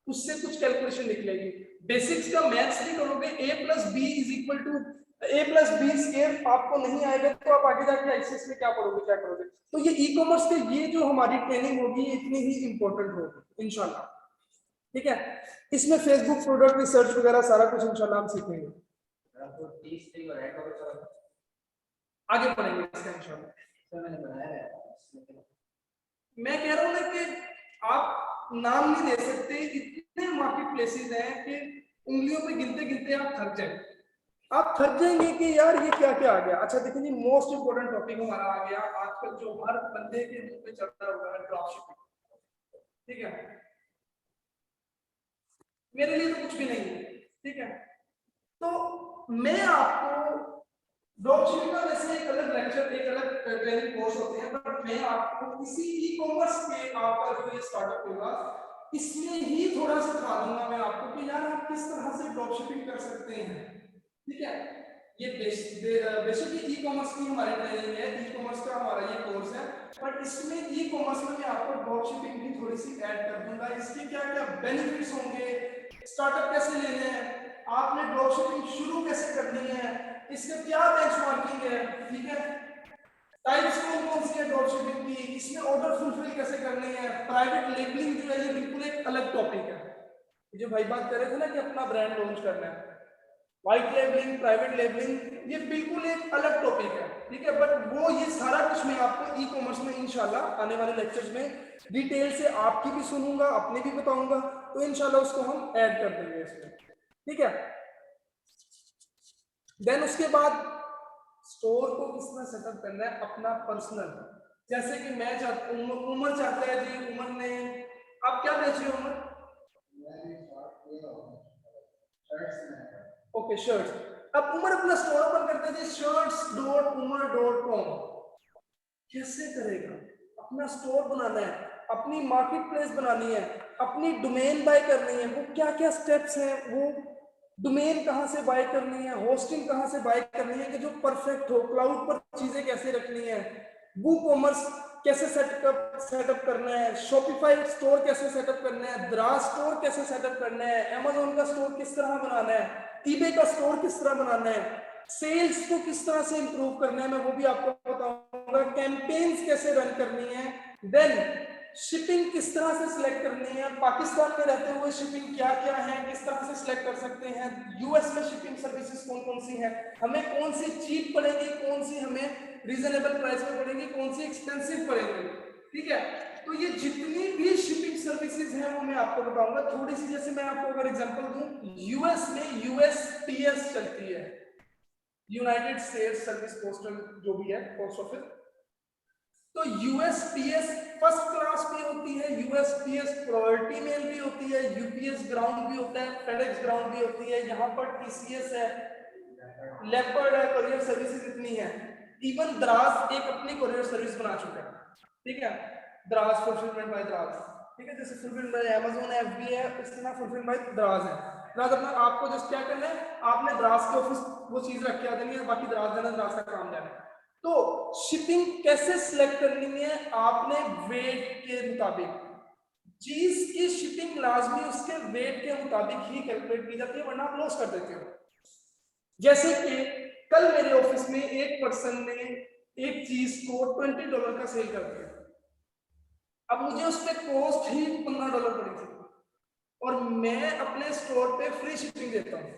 उससे कुछ कैलकुलेशन निकलेगी। बेसिक्स का मैथ्स भी करोगे, a+b=a+b² आपको नहीं आएगा तो आप आगे जाके आईसीएस में क्या पढ़ोगे, क्या करोगे। तो ये ई कॉमर्स के ये जो हमारी ट्रेनिंग होगी इतनी ही इंपॉर्टेंट होगी इंशाल्लाह, ठीक है। इसमें फेसबुक प्रोडक्ट रिसर्च वगैरह सारा कुछ इंशाल्लाह हम सीखेंगे, आगे पढ़ेंगे इसका इंशाल्लाह। मैं कह रहा हूँ ना कि आप नाम नहीं दे सकते, इतने मार्केट प्लेसेस हैं कि उंगलियों पे गिनते गिनते आप थक जाएंगे, आप थक जाएंगे कि यार ये क्या क्या आ गया। अच्छा देखिए जी, मोस्ट इंपोर्टेंट टॉपिक हमारा आ गया आजकल जो हर बंदे के मुंह पे चल रहा होगा, ड्रॉप शिपिंग, ठीक है। मेरे लिए तो कुछ भी नहीं है, ठीक है। तो मैं आपको ड्रॉप शिपिंग का वैसे एक अलग लेक्चर, एक अलग ट्रेनिंग कोर्स होते हैं, बट मैं आपको किसी ई कॉमर्स के आपका जो ये स्टार्टअप होगा इसमें ही थोड़ा सा सिखा दूंगा मैं आपको कि यार आप किस तरह से ड्रॉप शिपिंग कर सकते हैं, ठीक है। ये बेसिकली ई कॉमर्स की हमारी ट्रेनिंग है, ई कॉमर्स का हमारा ये कोर्स है, बट इसमें ई कॉमर्स में मैं आपको ड्रॉप शिपिंग भी थोड़ी सी ऐड कर दूंगा, इसके क्या क्या बेनिफिट्स होंगे, स्टार्टअप कैसे लेने हैं, आपने ड्रॉप शिपिंग शुरू कैसे करनी है, इसका क्या बेंचमार्किंग है, ठीक है। टाइप्स कौन कौन सी है ड्रॉप शिपिंग की, इसमें ऑर्डर फुलफिल कैसे करनी है, प्राइवेट लेबलिंग जो है ये बिल्कुल एक अलग टॉपिक है। जो भाई बात कर रहे थे ना कि अपना ब्रांड लॉन्च करना है, व्हाइट लेबलिंग, प्राइवेट लेबलिंग, ये बिल्कुल एक अलग टॉपिक है, ठीक है। बट वो ये सारा कुछ मैं आपको ई कॉमर्स में इंशाल्लाह आने वाले लेक्चर्स में डिटेल से आपकी भी सुनूंगा, अपने भी बताऊंगा, तो इंशाल्लाह उसको हम ऐड कर देंगे इसमें, ठीक है। देन उसके बाद स्टोर को किस तरह सेटअप करना है अपना पर्सनल, जैसे कि मैं उमर चाहता है जी, उमर ने, आप क्या बेच रहे हो उमर? Okay shirts. अब उमर अपना स्टोर ओपन करते हैं जी, shirts.umar.com। कैसे करेगा? अपना स्टोर बनाना है, अपनी मार्केट प्लेस बनानी है, अपनी डोमेन बाय करनी है, वो क्या क्या स्टेप्स हैं, वो डोमेन कहाँ से बाय करनी है, होस्टिंग कहाँ से बाय करनी है कि जो परफेक्ट हो, क्लाउड पर चीजें कैसे रखनी है, वो कॉमर्स कैसे सेटअप करना है, शॉपिफाई स्टोर कैसे सेटअप करना है, द्राज स्टोर कैसे सेटअप करना है, अमेजोन का स्टोर किस तरह बनाना है, ईबे का स्टोर किस तरह बनाना है, सेल्स को किस तरह से इंप्रूव करना है, मैं वो भी आपको बताऊंगा, कैंपेन्स कैसे रन करनी है, देन शिपिंग किस तरह से सिलेक्ट करनी है, पाकिस्तान में रहते हुए शिपिंग क्या क्या है, किस तरह से सिलेक्ट कर सकते हैं, यूएस में शिपिंग सर्विसेज कौन कौन सी हैं, हमें कौन सी चीप पड़ेगी, कौन सी हमें रीजनेबल प्राइस में पड़ेगी, कौन सी एक्सपेंसिव पड़ेगी, ठीक है। तो ये जितनी भी शिपिंग सर्विसेज हैं वो मैं आपको बताऊंगा थोड़ी सी। जैसे मैं आपको अगर एग्जांपल दूं, यूएस में यूएसपीएस चलती है, यूनाइटेड स्टेट्स सर्विस पोस्टल जो भी है पोस्ट ऑफिस, तो यूएसपीएस फर्स्ट क्लास भी होती है, यूएसपीएस प्रायोरिटी मेल भी होती है, यूपीएस ग्राउंड भी होता है, फेडेक्स ग्राउंड भी होती है, यहाँ पर टीसीएस है, लेपर्ड है, कोरियर सर्विसेज इतनी है, इवन द्राज एक अपनी कोरियर सर्विस बना चुका है, ठीक है, द्राज फुलफिलमेंट बाय द्राज, ठीक है। जैसे फुलफिलमेंट बाय अमेज़न है, एफबी है, इस तरह फुलफिलमेंट बाय द्राज है। द्राज अपना आपको जस्ट क्या करना है, आपने द्राज के ऑफिस वो चीज रख के आ देनी है, बाकी द्राज देना, द्राज का काम देना है। तो शिपिंग कैसे सिलेक्ट करनी है, आपने वेट के मुताबिक, चीज की शिपिंग लाजमी उसके वेट के मुताबिक ही कैलकुलेट की जाती है, वरना आप लॉस कर देते हो। जैसे कि कल मेरे ऑफिस में एक पर्सन ने एक चीज को $20 का सेल कर दिया, अब मुझे उस पर कॉस्ट ही $15 पड़ी थी, और मैं अपने स्टोर पे फ्री शिपिंग देता हूँ।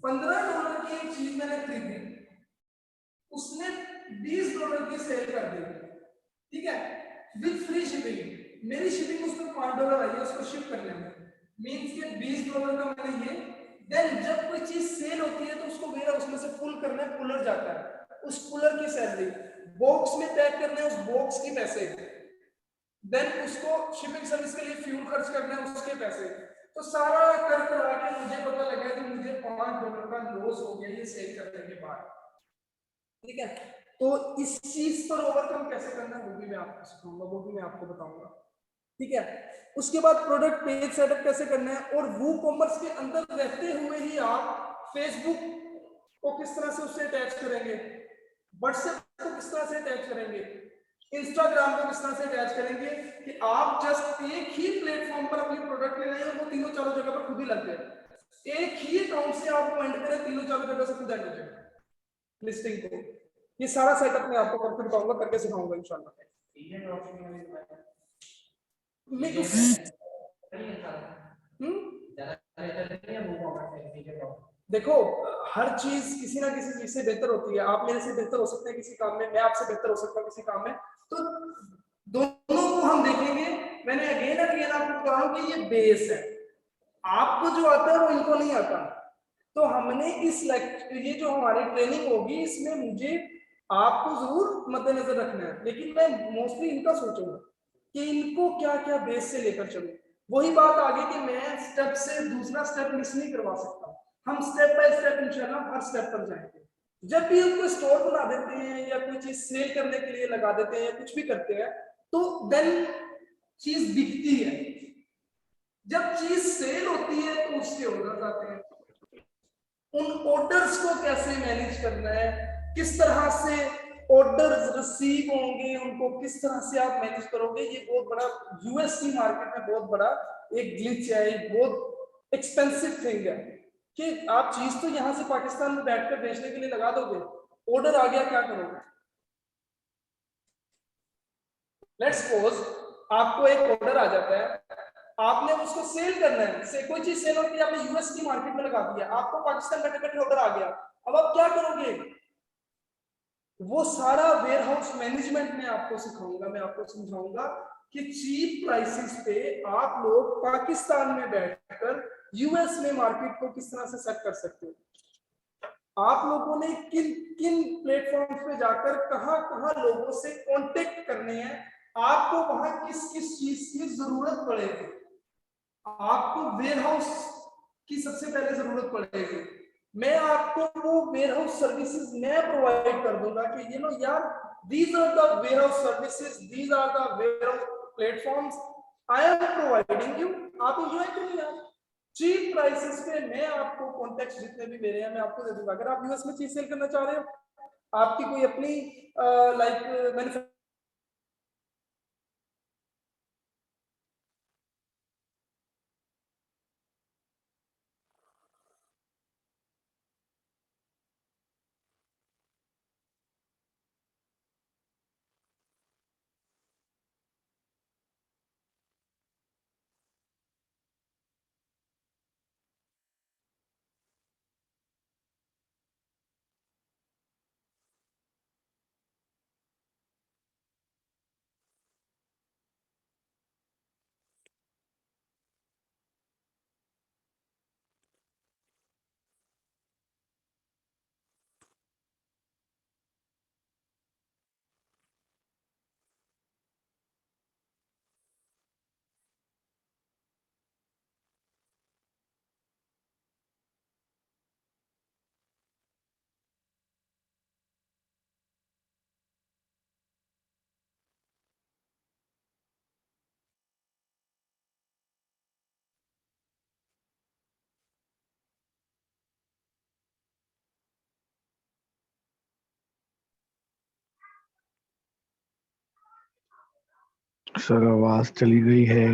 $15 की एक चीज मैंने खरीदी, उसने $20 की सेल कर दी, ठीक है, विद फ्री शिपिंग। मेरी शिपिंग उस पर $5 आई है उसको शिप करने में, मींस के $20 का मैंने ये। देन जब कोई चीज सेल होती है तो उसको वेयर हाउस में से पुल करना है, पुलर जाता है, उस पुलर की सैलरी, बॉक्स में पैक करना है उस बॉक्स की पैसे, देन उसको शिपिंग सर्विस के लिए फ्यूल खर्च करना है उसके पैसे, तो सारा कर करा के मुझे पता लगा कि मुझे $5 का लॉस हो गया ये सेल करने के बाद, ठीक है। तो इस चीज पर ओवरकम कैसे करना है वो भी मैं आपको सिखाऊंगा, वो भी मैं आपको बताऊंगा, ठीक है। उसके बाद प्रोडक्ट पेज सेटअप कैसे करना है, और वो कॉमर्स के अंदर रहते हुए ही आप फेसबुक को किस तरह से उससे अटैच करेंगे, व्हाट्सएप को किस तरह से अटैच करेंगे, इंस्टाग्राम को किस तरह से अटैच करेंगे कि आप जस्ट एक ही प्लेटफॉर्म पर अपनी प्रोडक्ट ले रहे हैं, वो तीनों चारों जगह पर खुद ही लग जाए। एक ही अकाउंट से आप पॉइंट करें, तीनों चारों जगह से खुद ऐड हो जाएगा लिस्टिंग को। ये सारा सेटअप मैं आपको करके दिखाऊंगा, करके सिखाऊंगा इंशाल्लाह। मैं इस देखो, हर चीज किसी ना किसी चीज से बेहतर होती है। आप मेरे से बेहतर हो सकते हैं किसी काम में, मैं आपसे बेहतर हो सकता हूँ किसी काम में, तो दोनों को हम देखेंगे। मैंने अगेन एंड अगेन आपको कहा कि ये बेस है, आपको जो आता है वो इनको नहीं आता। तो हमने इस ये जो हमारी ट्रेनिंग होगी, इसमें मुझे आपको जरूर मद्देनजर रखना है, लेकिन मैं मोस्टली इनका सोचूंगा कि इनको क्या क्या बेस से लेकर चलूं। वही बात आ गई कि मैं स्टेप से दूसरा स्टेप मिस नहीं करवा सकता। हम स्टेप बाय स्टेप इंशाल्लाह हर स्टेप पर जाएंगे। जब भी हम कोई स्टोर बना देते हैं या कोई चीज सेल करने के लिए लगा देते हैं या कुछ भी करते हैं, तो देन चीज बिकती है। जब चीज सेल होती है तो उसके ऑर्डर आते हैं। उन ऑर्डर्स को कैसे मैनेज करना है, किस तरह से ऑर्डर्स रिसीव होंगे, उनको किस तरह से आप मैनेज करोगे, ये बहुत बड़ा यूएस की मार्केट में बहुत बड़ा एक ग्लिच है, एक बहुत एक्सपेंसिव थिंग है कि आप चीज तो यहां से पाकिस्तान में बैठकर बेचने के लिए लगा दोगे, ऑर्डर आ गया क्या करोगे। लेट्स सपोज आपको एक ऑर्डर आ जाता है, आपने उसको सेल करना है, से कोई चीज सेल होती है, आपने यूएस की मार्केट में लगा दिया, आपको पाकिस्तान बैठे बैठे ऑर्डर आ गया, अब आप क्या करोगे। वो सारा वेयर हाउस मैनेजमेंट में आपको सिखाऊंगा, मैं आपको समझाऊंगा कि चीप प्राइसेस पे आप लोग पाकिस्तान में बैठकर यूएस में मार्केट को किस तरह से सेट कर सकते हो। आप लोगों ने किन किन प्लेटफॉर्म्स पे जाकर कहां कहां लोगों से कांटेक्ट करने हैं, आपको वहां किस किस चीज की जरूरत पड़ेगी। आपको वेयर हाउस की सबसे पहले जरूरत पड़ेगी, मैं आपको वो वेयर हाउस सर्विसेज मैं प्रोवाइड कर दूंगा कि ये लो यार, these are the warehouse services, these are the warehouse platforms I am providing you, आप एंजॉय करिए यार। चीप प्राइसेस पे मैं आपको कॉन्टेक्ट जितने भी मेरे हैं मैं आपको दे दूंगा। अगर आप यूएस में चीज सेल करना चाह रहे हो, आपकी कोई अपनी लाइक सर आवाज चली गई है।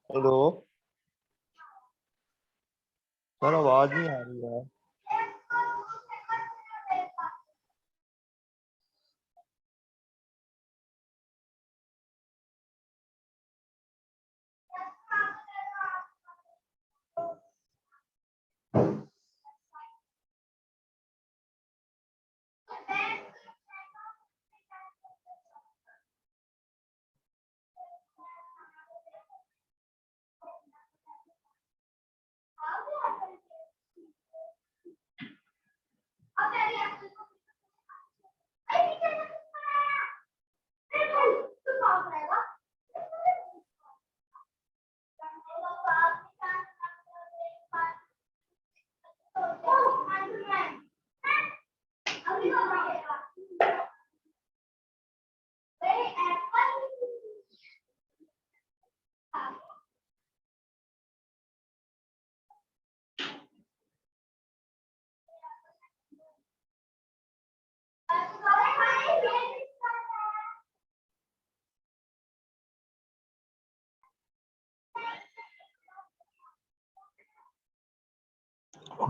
हेलो सर, आवाज नहीं आ रही है।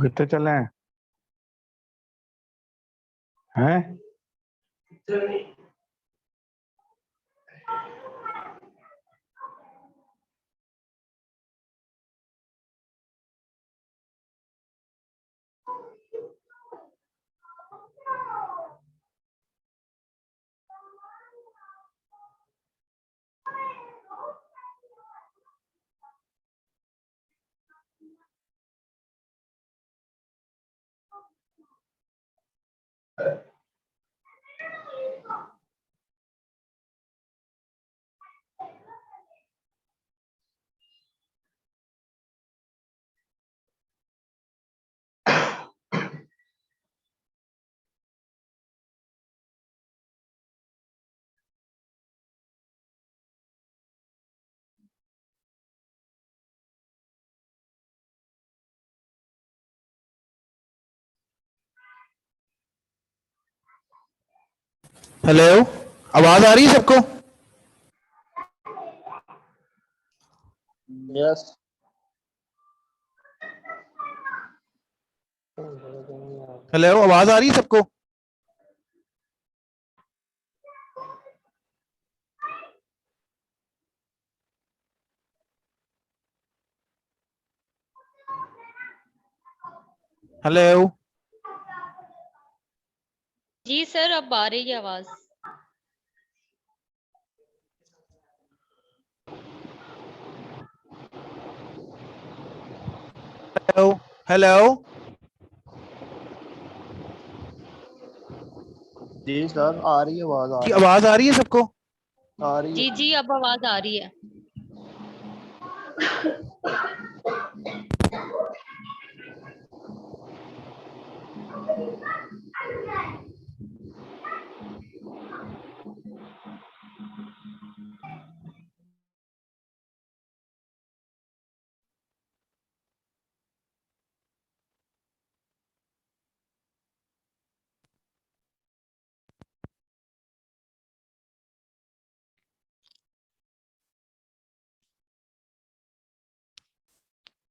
कितने चले हैं? हेलो, आवाज आ रही है सबको? यस। हेलो, आवाज आ रही है सबको? हेलो, जी सर, अब आ रही है आवाज। हेलो, हेलो, जी सर, आ रही है आवाज, जी आवाज आ रही है सबको? आ रही जी है। जी, अब आवाज आ रही है।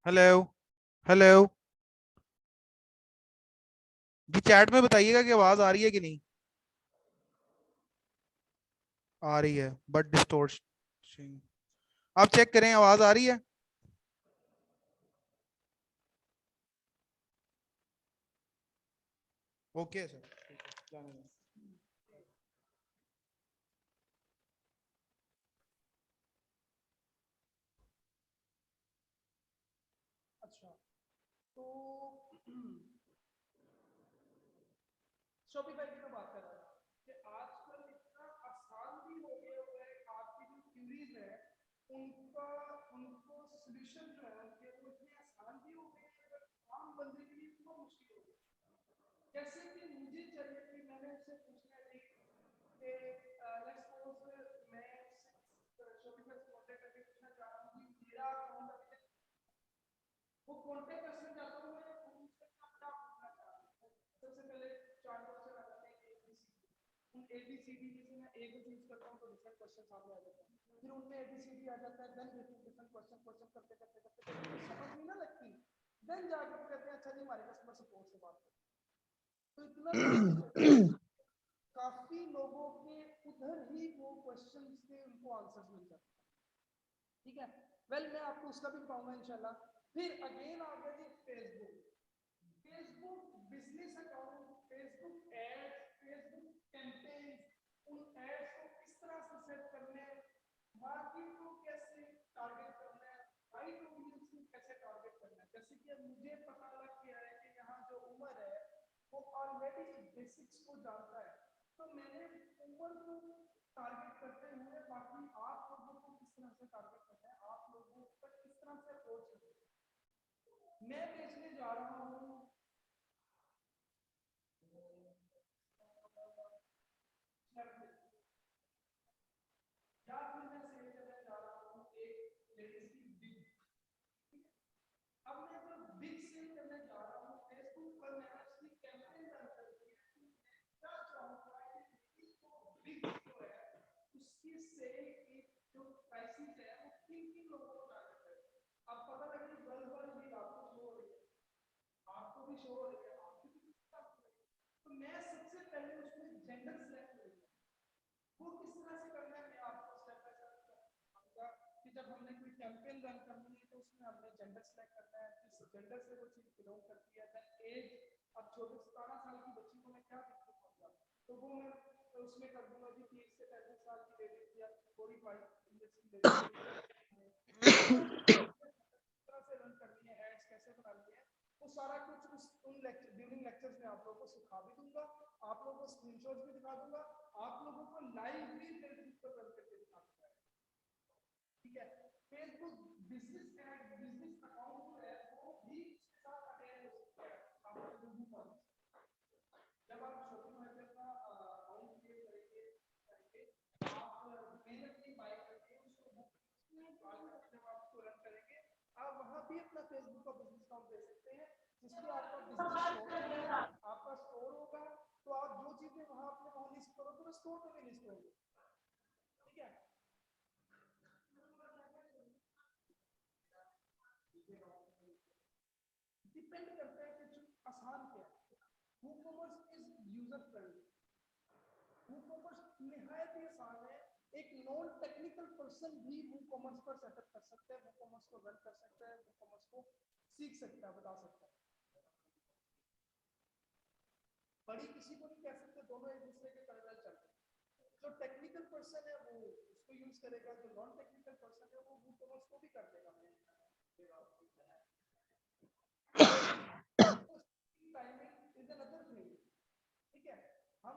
हेलो, हेलो, जी चैट में बताइएगा कि आवाज आ रही है कि नहीं। आ रही है बट डिस्टोर्शन। आप चेक करें, आवाज आ रही है? ओके सर, जाने दें। अच्छा, तो शॉपिफाई की तो बात कर रहा था कि आजकल इतना आसान भी हो गया हुआ है, आपकी जो क्यूरीज है उनका उनको सॉल्यूशन जो है उनके वो इतने आसान भी हो गए हैं, अगर आम बंदे के लिए बहुत मुश्किल हो गया। जैसे कि मुझे चाहिए कि मैंने उससे पूछना है कि लेट्स सपोज मैं शॉपिफाई से कांटेक्ट करके पूछना चाह रहा हूँ कि मेरा अकाउंट अभी वो कांटेक्ट करना चाहता हूँ, मैं उससे क्या पूछना चाहता हूँ। सबसे पहले चार क्वेश्चन आ जाते हैं एबीसीडी। उन एबीसीडी में से मैं ए को चूज करता हूँ तो डिफरेंट क्वेश्चन सामने आ जाते हैं, फिर उनमें एबीसीडी आ जाता है, देन डिफरेंट क्वेश्चन करते करते करते जब उनको समझ नहीं ना लगती, देन जाके कहते हैं अच्छा जी हमारे कस्टमर सपोर्ट से बात करो। तो इतना काफी लोगों के उधर ही वो क्वेश्चंस के उनको आंसर्स मिल जाते हैं, ठीक है। वेल मैं आपको उसका भी बताऊंगा इंशाल्लाह। फिर अगेन आ गया जी Facebook business account, Facebook ads, Facebook campaign, उन एड्स को किस तरह से सेट करने हैं, मार्केट को कैसे टारगेट करना है, राइट ऑडियंस को कैसे टारगेट करना है। जैसे कि अब मुझे पता लग गया है कि यहाँ जो उम्र है वो ऑलरेडी बेसिक्स को जानता है, तो मैंने उम्र को टारगेट करते हुए बाकी आप लोगों को किस तरह से टारगेट करना है, आप लोगों पर किस तरह से अप्रोच करना है। मैं बेचने जा रहा हूँ या फिर मैं सेल करने जा रहा हूँ एक लेडीज की बिग। अब मैं जब बिग सेल करने जा रहा हूँ फेसबुक पर मैंने उसकी कैंपेन रन कर दी है, क्या चाहूंगा कि इसको बिग जो है उसकी सेल की जो प्राइसेस है वो किन किन लोगों को टारगेट करे। अब पता लगे कि गर्ल्स वाली भी आपको शो हो रही है, आपको भी शो हो रही है, आपको भी तो मैं सबसे पहले उसमें जेंडर सिलेक्ट करूंगा। वो किस तरह से करना है मैं आपको स्टेप बाय स्टेप बताऊंगा कि जब हमने कोई कैंपेन रन करनी है तो उसमें हमने जेंडर सिलेक्ट करना है, किस जेंडर से वो चीज बिलोंग करती है, देन एज। अब छोटे 17 साल की बच्ची को मैं क्या दिक्कत होगा, तो वो मैं तो उसमें कर दूंगा कि 30 से 35 साल की लेडीज या 45 ईयर्स की लेडीज तरह से रन करनी है, एड्स कैसे बनानी है, वो सारा कुछ उस उन ड्यूरिंग लेक्चर्स में आप लोगों को सिखा भी दूंगा, आप लोगों को स्क्रीनशॉट्स भी दिखा दूंगा, आप लोगों को लाइव भी फेसबुक पर रन करके दिखा दूंगा, ठीक है। Facebook business ad, business account जो है वो भी उसके साथ अटैच हो सकता है। आपको जब आप शॉपिंग मार्केट का अकाउंट क्रिएट करेंगे आप मेहनत की बाय करके उसको बुक जब आप उसको रन करेंगे आप वहां भी अपना फेसबुक का बिजनेस अकाउंट दे सकते हैं, जिसमें आपका बिजनेस होगा, आपका स्टोर होगा, तो आप जो चीजें वहां अपने वहां लिस्ट करोगे वो स्टोर पे भी लिस्ट होगी, ठीक है। डिपेंड करता है कि आसान क्या है। WooCommerce is user friendly, WooCommerce निहायत ही आसान है, एक नॉन टेक्निकल पर्सन भी WooCommerce पर सेटअप कर सकता है, WooCommerce को रन कर सकता है, WooCommerce को सीख सकता है, बता सकता है। बड़ी किसी को नहीं कह सकते, दोनों एक दूसरे के पैरेलल चलते हैं। जो टेक्निकल पर्सन है वो उसको यूज करेगा, जो नॉन टेक्निकल पर्सन है वो WooCommerce को भी कर देगा। टाइमिंग इज अनदर थिंग, ठीक है। हम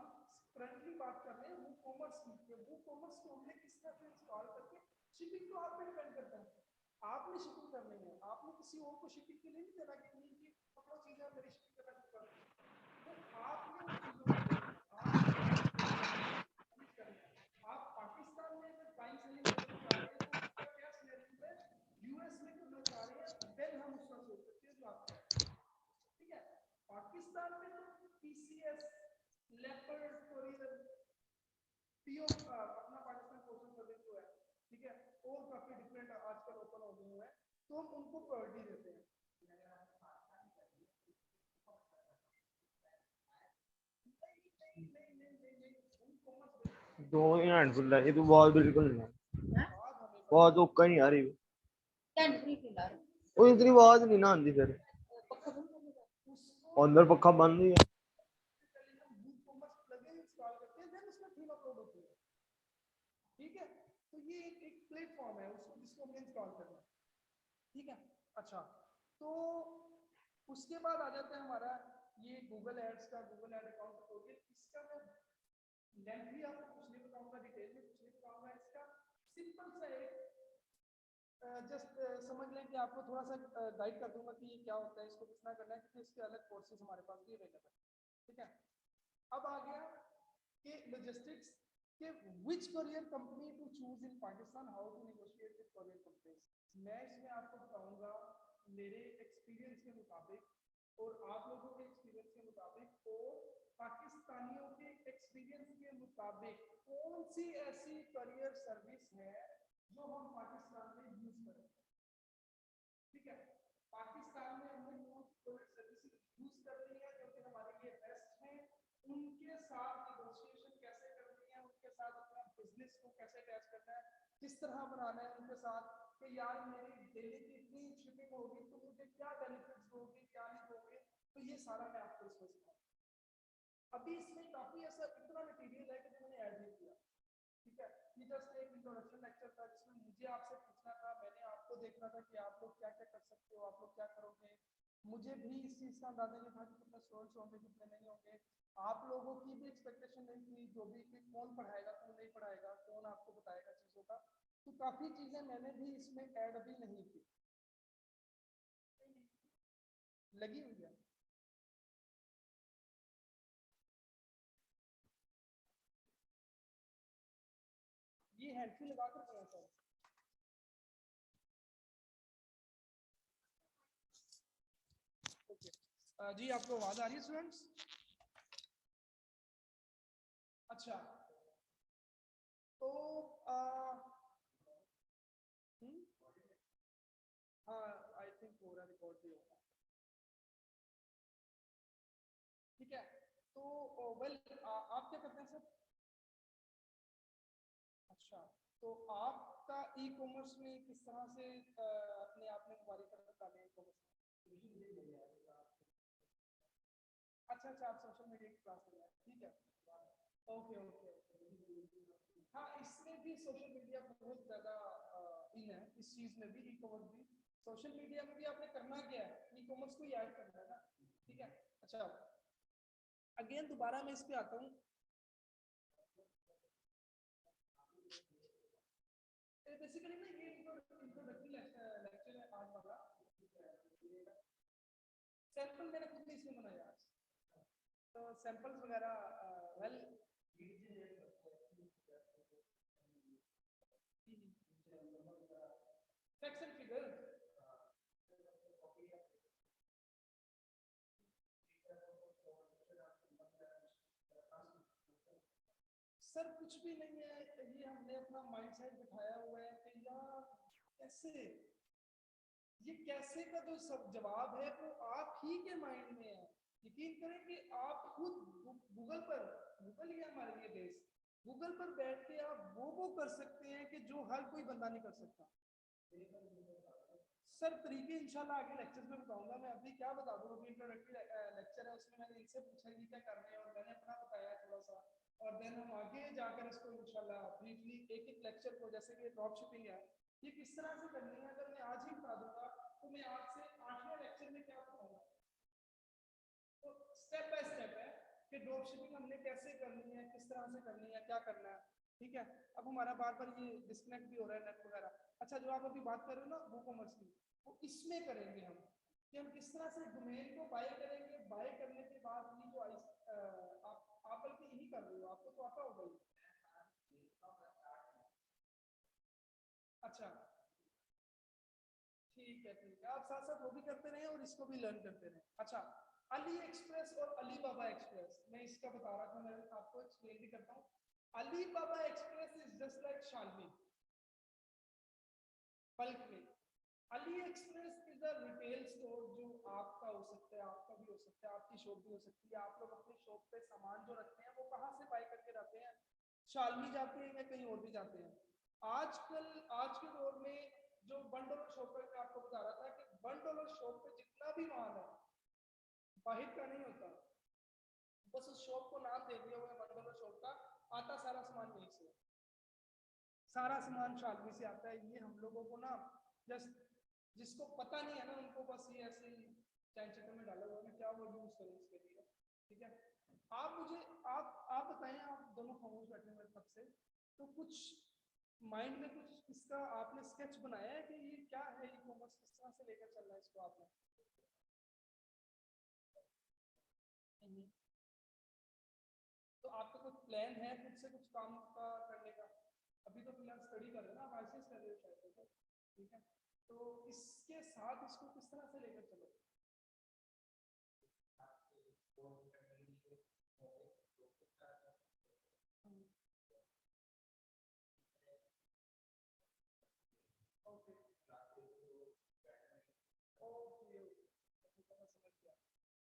करंटली बात कर रहे हैं WooCommerce की, WooCommerce को हमने किस तरह से इंस्टॉल करके, शिपिंग तो आप पे डिपेंड करता है, आपने शिपिंग करनी है, आपने किसी और को शिपिंग के लिए नहीं देना कि इनकी पकड़ो चीजें मेरी शिपिंग करना शुरू कर दो, तो आपने उन चीजों को आप पाकिस्तान में अगर बाइंग सेलिंग करना चाह रहे हैं तो उसका क्या सिनेरियो है, यूएस में करना चाह रहे हैं, देन हम उसका सोच सकते हैं जो आपका है, ठीक है। पाकिस्तान में तो टीसीएस, लेपर्ड कोरियर, पीओ अपना पाकिस्तान पोस्टल सर्विस जो है, ठीक है, और काफी डिफरेंट आजकल ओपन हो गए हैं, तो हम उनको प्रायोरिटी देते हैं। दो ही हैंडफुल है ये तो, बहुत बिल्कुल नहीं है, बहुत ओका नहीं आ रही वो, इतनी आवाज नहीं ना आती फिर अंदर पक्का बंद ही है। ठीक है, तो ये एक प्लेटफॉर्म है उसको जिसको हमने इंस्टॉल करना है, ठीक है। अच्छा, तो उसके बाद आ जाता है हमारा ये गूगल एड्स का, गूगल एड अकाउंट हो गया। इसका मैं लेंथी आपको कुछ नहीं बताऊंगा, डिटेल में कुछ नहीं बताऊंगा, इसका सिंपल सा एक जस्ट समझ लें कि आपको थोड़ा सा गाइड कर दूंगा कि ये क्या होता है, इसको कितना करना है, क्योंकि इसके अलग कोर्सेज हमारे पास भी अवेलेबल है, ठीक है। अब आ गया कि लॉजिस्टिक्स के which courier company to choose in Pakistan, how to negotiate with courier companies. मैं इसमें आपको बताऊंगा मेरे एक्सपीरियंस के मुताबिक और आप लोगों के एक्सपीरियंस के मुताबिक और पाकिस्तानियों के एक्सपीरियंस के मुताबिक कौन सी ऐसी कोरियर सर्विस है जो हम किस तरह बनाना है उनके साथ कि यार मेरी डेली की इतनी शिपिंग होगी तो मुझे क्या बेनिफिट्स दोगे क्या नहीं दोगे, तो ये सारा मैं आपको इसमें सिखाऊंगा। अभी इसमें काफी ऐसा इतना मटेरियल है कि जो मैंने ऐड नहीं किया, ठीक है। ये जस्ट एक इंट्रोडक्शन लेक्चर था जिसमें मुझे आपसे पूछना था, मैंने आपको देखना था कि आप लोग क्या क्या कर सकते हो, आप लोग क्या करोगे। मुझे भी इस चीज का अंदाजा नहीं था कि कितने स्टूडेंट्स होंगे कितने नहीं होंगे। आप लोगों की भी एक्सपेक्टेशन नहीं थी, जो भी कि कौन पढ़ाएगा कौन नहीं पढ़ाएगा, कौन आपको बताएगा चीजों का। तो काफी चीजें मैंने भी इसमें ऐड भी नहीं की, लगी हुई है। ये हैंड लगा कर गया सर। ओके जी, आपको आवाज आ रही है स्टूडेंट्स? अच्छा तो हाँ आई थिंक हो रहा रिकॉर्ड भी होगा, ठीक है। तो वेल आप क्या करते हैं सर? अच्छा तो आपका ई कॉमर्स में किस तरह से अपने आप में मुबारक कर डालें ई कॉमर्स में? अच्छा अच्छा, आप सोशल मीडिया की क्लास ले रहे हैं, ठीक है। Okay okay okay. हाँ इसमें भी सोशल मीडिया बहुत ज़्यादा इन है, इस चीज़ में भी ई कॉमर्स भी। सोशल मीडिया में भी आपने करना क्या है, ई कॉमर्स को ही ऐड करना है ना, ठीक है। अच्छा अगेन दोबारा मैं इस पे आता हूँ। बेसिकली ना ये इंट्रोडक्टरी लेक्चर है आज वाला। सैंपल मैंने खुद नहीं इसमें बनाया आज, तो सैंपल्स वगैरह well facts and figures. Sir कुछ भी नहीं है, ये हमने अपना माइंडसेट बिठाया हुआ है कि यार कैसे, ये कैसे का जो सब जवाब है वो आप ही के माइंड में है। यकीन करें कि आप खुद गूगल पर, गूगल ही हमारे लिए बेस, गूगल पर बैठ के आप वो कर सकते हैं कि जो हर कोई बंदा नहीं कर सकता। सर तरीके इंशाल्लाह आगे लेक्चर्स में बताऊंगा, मैं अभी क्या बता दूं, अभी इंट्रोडक्टरी लेक्चर है उसमें मैंने इनसे पूछा कि क्या कर रहे हैं और मैंने अपना बताया थोड़ा सा, और देन हम आगे जाकर इसको इंशाल्लाह ब्रीफली एक एक लेक्चर को, जैसे कि ड्रॉप शिपिंग है ये किस तरह से करनी है, अगर मैं आज ही बता दूंगा तो मैं आपसे 8वें लेक्चर में क्या बताऊंगा। तो स्टेप बाय स्टेप है कि ड्रॉप शिपिंग हमने कैसे करनी है, किस तरह से करनी है, क्या करना है, ठीक है। अब हमारा बार बार ये डिस्कनेक्ट भी हो रहा है नेट वगैरह। अच्छा जो आप अभी बात कर रहे हो ना वो कॉमर्स की, वो इसमें करेंगे हम कि हम किस तरह से डोमेन को बाय करेंगे, बाय करने के बाद ये जो आप बल्कि यही कर रहे हो, आपको तो आता होगा ही। अच्छा ठीक है ठीक है, आप साथ साथ वो भी करते रहे और इसको भी लर्न करते रहे। अच्छा अली एक्सप्रेस और अली बाबा एक्सप्रेस, मैं इसका बता रहा था, मैं आपको एक्सप्लेन भी करता हूँ। Alibaba express is just like शालमी बल्क में। AliExpress is a retail store जो आपका हो सकता है, आपका भी हो सकता है, आपकी शॉप भी हो सकती है। आप लोग अपनी शॉप पे सामान जो रखते हैं वो कहाँ से बाय करके रखते हैं, शालमी जाते हैं या कहीं और भी जाते हैं। आजकल आज के दौर में जो $1 शॉप पे आपको बता रहा था कि $1 शॉप पे जितना भी माल है बाहर का नहीं होता, बस उस शॉप को नाम दे दिया हुआ है $1 शॉप का, आता सारा सामान यहीं से, सारा सामान शालमी से आता है। ये हम लोगों को ना जस्ट जिसको पता नहीं है ना उनको बस ये ऐसे ही चैनचक्कर में डाला हुआ है, क्या वो यूज करें इसके लिए, ठीक है। आप मुझे आप बताएं, आप दोनों खामोश बैठे हुए तब से, तो कुछ माइंड में कुछ इसका आपने स्केच बनाया है कि ये क्या है, ई कॉमर्स किस तरह से लेकर चल रहा है इसको आपने? तो आपका कुछ प्लान है खुद से कुछ काम का करने का? अभी तो फिलहाल स्टडी कर रहे हो ना, आप आईसीएस कर रहे हो शायद, ठीक है। तो इसके साथ इसको किस तरह से लेकर चलो? ओके ओके,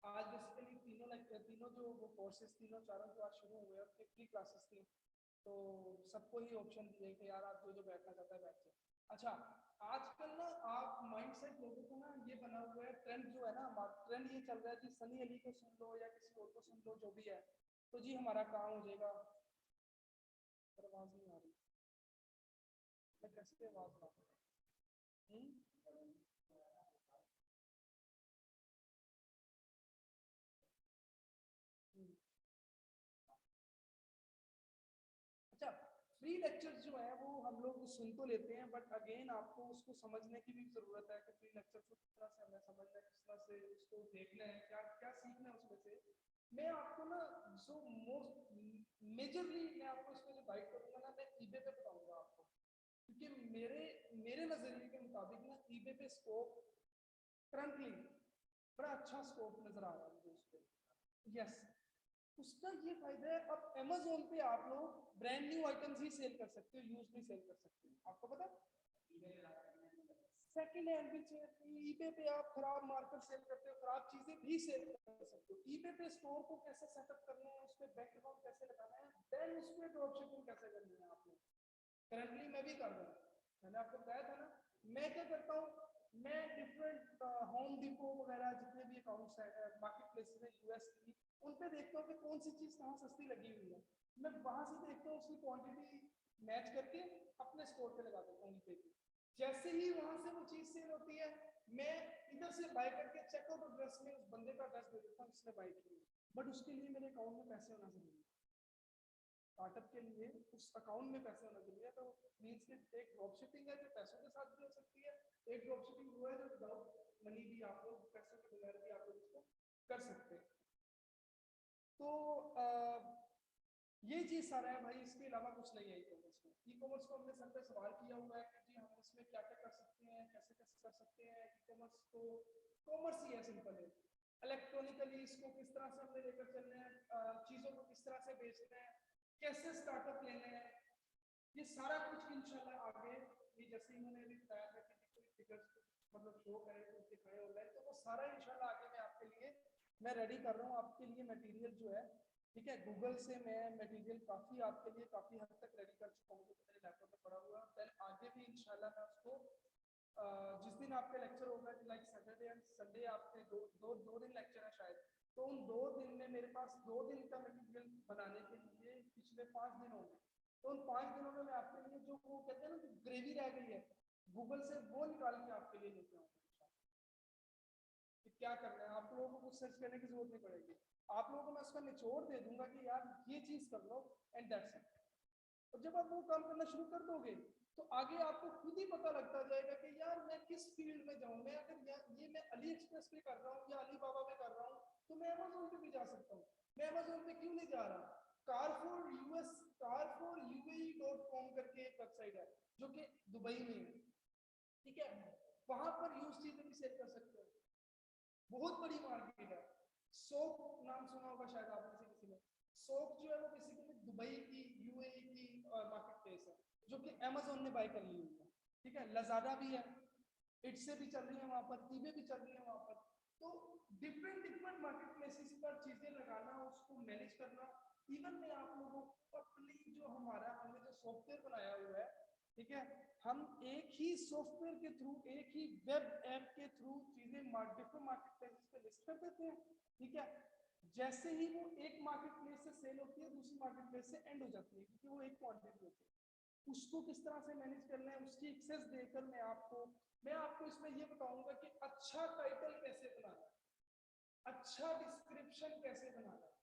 आज बेसिकली तीनों जो वो कोर्सेज तीनों चारों जो आज शुरू हुए हैं उनकी फ्री क्लासेस थी, तो सबको ही ऑप्शन दिए कि यार आप जो जो बैठना चाहता है बैठ जाए। अच्छा, आजकल ना आप माइंडसेट लोगों को ना ये बना हुआ है, ट्रेंड जो है ना, ट्रेंड ये चल रहा है जी, सनी अली को सुन लो या किसी और को सुन लो, जो भी है, तो जी हमारा काम हो जाएगा। आवाज नहीं आ रही, मैं कैसे आवाज ला? अच्छा, फ्री लेक्चर्स जो है वो हम लोग सुन तो लेते हैं, बट अगेन आपको उसको समझने की भी जरूरत है कि फ्री लेक्चर को किस तरह से हमें समझना है, किस तरह से उसको देखना है, क्या क्या सीखना है उसमें से। मैं आपको ना जो मोस्ट मेजरली मैं आपको इसमें जो गाइड करूंगा ना, मैं ईबे पे बताऊंगा आपको, क्योंकि मेरे मेरे नजरिए के मुताबिक ना ईबे पे स्कोप करंटली बड़ा अच्छा स्कोप नजर आ रहा है मुझे उस पर। यस, उसका ये फायदा है, अब Amazon पे आप लोग ब्रांड न्यू आइटम्स ही सेल कर सकते हो, यूज भी सेल कर सकते हो, आपको पता है। सेकंड हैंड भी ईबे पे आप खराब मार्कर सेल करते हो, खराब चीजें भी सेल कर सकते हो। ईबे पे स्टोर को कैसे सेटअप करना है, उसमें बैंक अकाउंट कैसे लगाना है, देन उसमें ड्रॉप शिपिंग कैसे करनी है आप लोग। करंटली मैं भी कर रहा हूँ, मैंने आपको बताया था ना। मैं क्या करता हूँ, मैं डिफरेंट होम डिपो वगैरह जितने भी अकाउंट्स है मार्केट प्लेस में यूएस की, उन पे देखता हूँ कि कौन सी चीज कहाँ सस्ती लगी हुई है, मैं वहां से देखता हूँ, उसकी क्वांटिटी मैच करके अपने स्टोर पे लगा देता हूँ पे। जैसे ही वहां से वो चीज सेल होती है, मैं इधर से बाय करके चेकआउट एड्रेस में उस बंदे का एड्रेस दे देता हूँ जिसने बाय की, बट उसके लिए मेरे अकाउंट में पैसे होना जरूरी है। स्टार्टअप के लिए उस अकाउंट में पैसे होना जरूरी है, तो मींस कि एक ड्रॉप शिपिंग है जो पैसों के साथ भी हो सकती है, एक ड्रॉप शिपिंग वो है जो विदाउट मनी भी आप लोग पैसों के बगैर भी आप लोग इसको कर सकते हैं। तो ये चीज सारा है भाई, इसके अलावा कुछ नहीं है ई-कॉमर्स में। ई-कॉमर्स को हमने सर पे सवाल किया हुआ है कि जी हम इसमें क्या क्या कर सकते हैं, कैसे कैसे कर सकते हैं। ई-कॉमर्स तो कॉमर्स ही है, सिंपल है। इलेक्ट्रॉनिकली इसको किस तरह से हमने लेकर चलना है, चीजों को किस तरह से बेचना है, कैसे स्टार्टअप लेने हैं, ये सारा कुछ इंशाल्लाह आगे, ये जैसे इन्होंने अभी बताया था कि कोई फिगर्स मतलब शो करें तो दिखाएं ऑनलाइन, तो वो सारा इंशाल्लाह आगे मैं आपके लिए मैं रेडी कर रहा हूँ आपके लिए मटेरियल जो है, ठीक है। गूगल से मैं मटेरियल काफ़ी आपके लिए काफ़ी हद तक रेडी कर चुका हूँ, जो मेरे लैपटॉप में पड़ा हुआ है। देन आगे भी इंशाल्लाह मैं उसको जिस दिन आपके लेक्चर होगा, लाइक सैटरडे एंड संडे आपके दो दिन लेक्चर है शायद, तो उन 2 दिन में मेरे पास 2 दिन का मटेरियल बनाने के लिए पिछले 5 दिन होंगे, तो उन 5 दिनों में मैं आपके लिए जो वो कहते हैं ना कि ग्रेवी रह गई है गूगल से, वो निकाल के आपके लिए लेके आऊँगा कि क्या करना है। आप लोगों को कुछ सर्च करने की जरूरत नहीं पड़ेगी, आप लोगों को मैं उसका निचोड़ दे दूंगा कि यार ये चीज कर लो एंड दैट्स इट। और जब आप वो काम करना शुरू कर दोगे तो आगे आपको खुद ही पता लगता जाएगा कि यार मैं किस फील्ड में जाऊं। मैं अगर ये मैं अली एक्सप्रेस पे कर रहा हूँ या अली बाबा पे कर रहा हूँ, तो मैं अमेज़न पे भी जा सकता हूँ। मैं अमेज़न पे क्यों नहीं जा रहा? car4uae.com करके एक वेबसाइट है जो कि दुबई में है, ठीक है। वहां पर यूज चीजें भी सेल कर सकते हो, बहुत बड़ी मार्केट है। सोप नाम सुना होगा शायद आप में से किसी ने। सोप जो है वो बेसिकली दुबई की यूएई की मार्केट प्लेस है, जो कि अमेज़न ने बाय कर ली हुई है, ठीक है। लजादा भी है, इट्स भी चल रही है वहां पर, ईबे भी चल रही है वहां पर। तो डिफरेंट डिफरेंट मार्केट प्लेसेस पर चीजें लगाना, उसको मैनेज करना। इवन मैं आप लोगों को अपनी जो हमने जो सॉफ्टवेयर बनाया हुआ है, ठीक है, हम एक ही सॉफ्टवेयर के थ्रू, एक ही वेब ऐप के थ्रू चीजें डिफरेंट मार्केट प्लेसेस पे लिस्ट कर देते हैं, ठीक है। जैसे ही वो एक मार्केट प्लेस से सेल होती है, दूसरी मार्केट प्लेस से एंड हो जाती है, क्योंकि वो एक क्वांटिटी होती है। उसको किस तरह से मैनेज करना है, उसकी एक्सेस देकर मैं आपको इसमें ये बताऊंगा कि अच्छा टाइटल कैसे बनाना है, अच्छा डिस्क्रिप्शन कैसे बनाना है।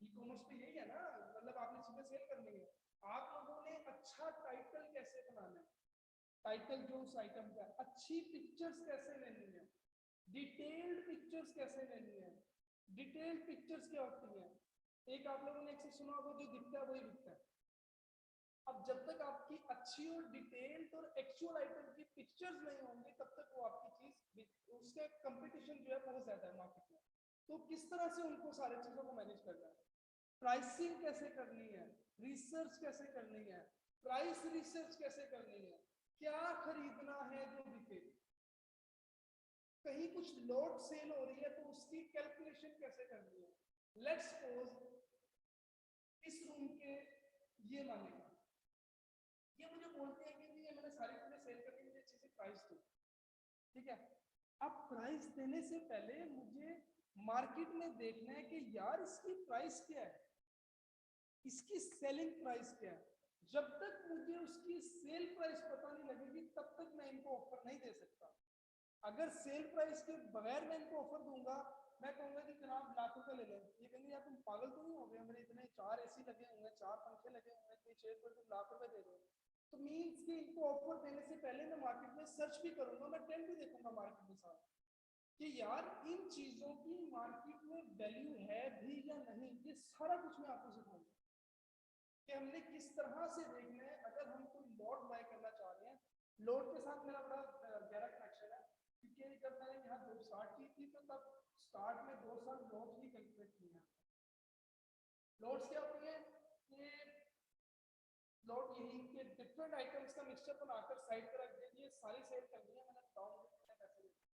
ई-कॉमर्स पे यही है ना, मतलब आपने चीजें सेल करनी है, आप लोगों ने अच्छा टाइटल कैसे बनाना है, टाइटल जो उस आइटम का, अच्छी पिक्चर्स कैसे लेनी है, डिटेल्ड पिक्चर्स कैसे लेनी है। डिटेल्ड पिक्चर्स क्या होती है? एक आप लोगों ने एक से सुना होगा, जो दिखता है वही दिखता है। अब जब तक आपकी अच्छी और डिटेल्ड और एक्चुअल आइटम की पिक्चर्स नहीं होंगी, तब तक वो आपकी चीज, उसका कंपटीशन जो है बहुत ज्यादा है मार्केट में। तो किस तरह से उनको सारी चीजों को मैनेज करना है, प्राइसिंग कैसे करनी है, रिसर्च कैसे करनी है, प्राइस रिसर्च कैसे करनी है, क्या खरीदना है जो बिके। कहीं कुछ लॉट सेल हो रही है तो उसकी कैलकुलेशन कैसे करनी है। लेट्स सपोज इस रूम के ये मानेगा, ये मुझे बोलते हैं कि ये मैंने सारी चीजें सेल करके मुझे अच्छे से प्राइस दो, ठीक है। अब प्राइस देने से पहले मुझे मार्केट में देखना है कि यार इसकी प्राइस क्या है, इसकी सेलिंग प्राइस क्या है। जब तक मुझे उसकी सेल प्राइस पता नहीं लगेगी तब तक मैं इनको ऑफर नहीं दे सकता। अगर सेल प्राइस के बगैर मैं इनको ऑफर दूंगा, मैं कहूंगा कि जनाब लाख रुपए ले लें, ये कहेंगे यार तुम पागल तो नहीं हो गए, मेरे इतने 4 एसी लगे हुए हैं, 4 पंखे लगे हुए हैं, इतनी चेयर पर तुम लाख रुपए दे दो। तो मीन्स कि इनको ऑफर देने से पहले मैं मार्केट में सर्च भी करूंगा, मैं ट्रेंड भी देखूंगा मार्केट के साथ कि यार इन चीजों की मार्केट में वैल्यू है भी या नहीं। ये सारा कुछ मैं आपको सिखाऊंगा कि हमने किस तरह से देखना है। अगर हम कोई लॉट बाय करना चाह रहे हैं, लॉट के साथ मेरा बड़ा गहरा कनेक्शन है, क्योंकि जब मैंने यहाँ जॉब स्टार्ट की थी तो तब स्टार्ट में 2 साल लॉट ही कैलकुलेट किए हैं। लॉट्स क्या होती है कि लॉट यही कि डिफरेंट आइटम्स का मिक्सचर बनाकर साइड पर रख दीजिए, सारी सेल करनी है, मैंने बताऊंगा कितने पैसे लेते हैं।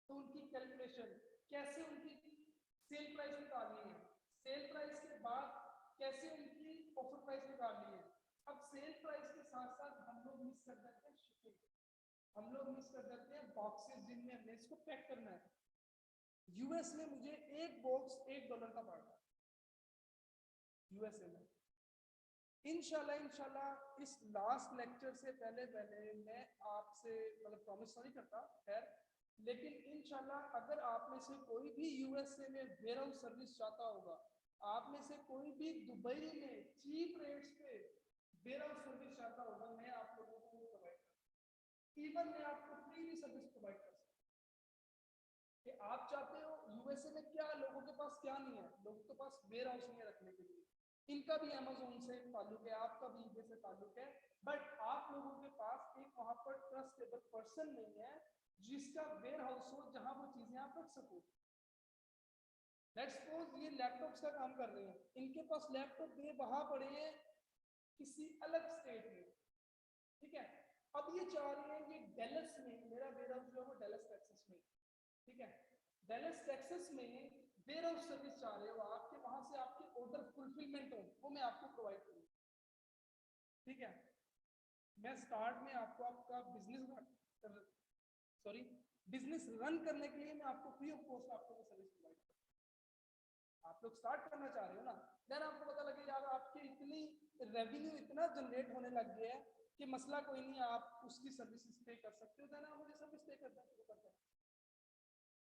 तो उनकी कैलकुलेशन कैसे, उनकी सेल प्राइस निकालनी है, सेल प्राइस के बाद कैसे उनकी ऑफर प्राइस निकालनी है। अब सेल प्राइस के साथ साथ हम लोग मिस कर देते हैं शिपिंग, हम लोग मिस कर देते हैं बॉक्सेस जिनमें हमने इसको पैक करना है। यूएस में मुझे एक बॉक्स $1 का पड़ा, यूएसए में। इंशाल्लाह इस लास्ट लेक्चर से पहले मैं आपसे मतलब प्रॉमिस नहीं करता खैर, लेकिन इंशाल्लाह अगर आप में से कोई भी यूएसए में वेयर हाउस सर्विस चाहता होगा, आप में से कोई भी दुबई में चीप रेट्स पे वेयर हाउस सर्विस चाहता होगा, मैं आप लोगों को प्रोवाइड करूँ। इवन मैं आपको फ्री भी सर्विस प्रोवाइड कर सकता हूँ कि आप चाहते हो यूएसए में क्या लोगों के पास क्या नहीं है, लोगों के पास वेयर हाउस नहीं है रखने के लिए, इनका भी अमेज़न से ताल्लुक है, आपका भी ईबे से ताल्लुक है, बट आप लोगों के पास एक वहां पर ट्रस्टेबल पर्सन नहीं है जिसका वेयर हाउस हो जहां वो चीजें आप रख सको। लेट्स सपोज ये लैपटॉप्स का काम कर रहे हैं, इनके पास लैपटॉप बेवहा पड़े हैं किसी अलग स्टेट में, ठीक है। अब ये चाह रहे हैं ये डेलस में, मेरा वेयर हाउस जो है वो डेलस टेक्सास में, ठीक है, डेलस टेक्सास में वेयर हाउस सर्विस चाह रहे हो आपके, वहां से आपके ऑर्डर फुलफिलमेंट हो, वो मैं आपको प्रोवाइड करूँ, ठीक है। मैं स्टार्ट में आपको आपका बिजनेस रन करने के लिए मैं आपको फ्री ऑफ कॉस्ट आपको सर्विस प्रोवाइड करूँ। आप लोग स्टार्ट करना चाह रहे हो ना, देन आपको पता लगे यार आपके इतनी रेवेन्यू इतना जनरेट होने लग गया है कि मसला कोई नहीं, आप उसकी सर्विसेज पे कर सकते हो, देन आप मुझे सर्विस पे करना शुरू कर दो।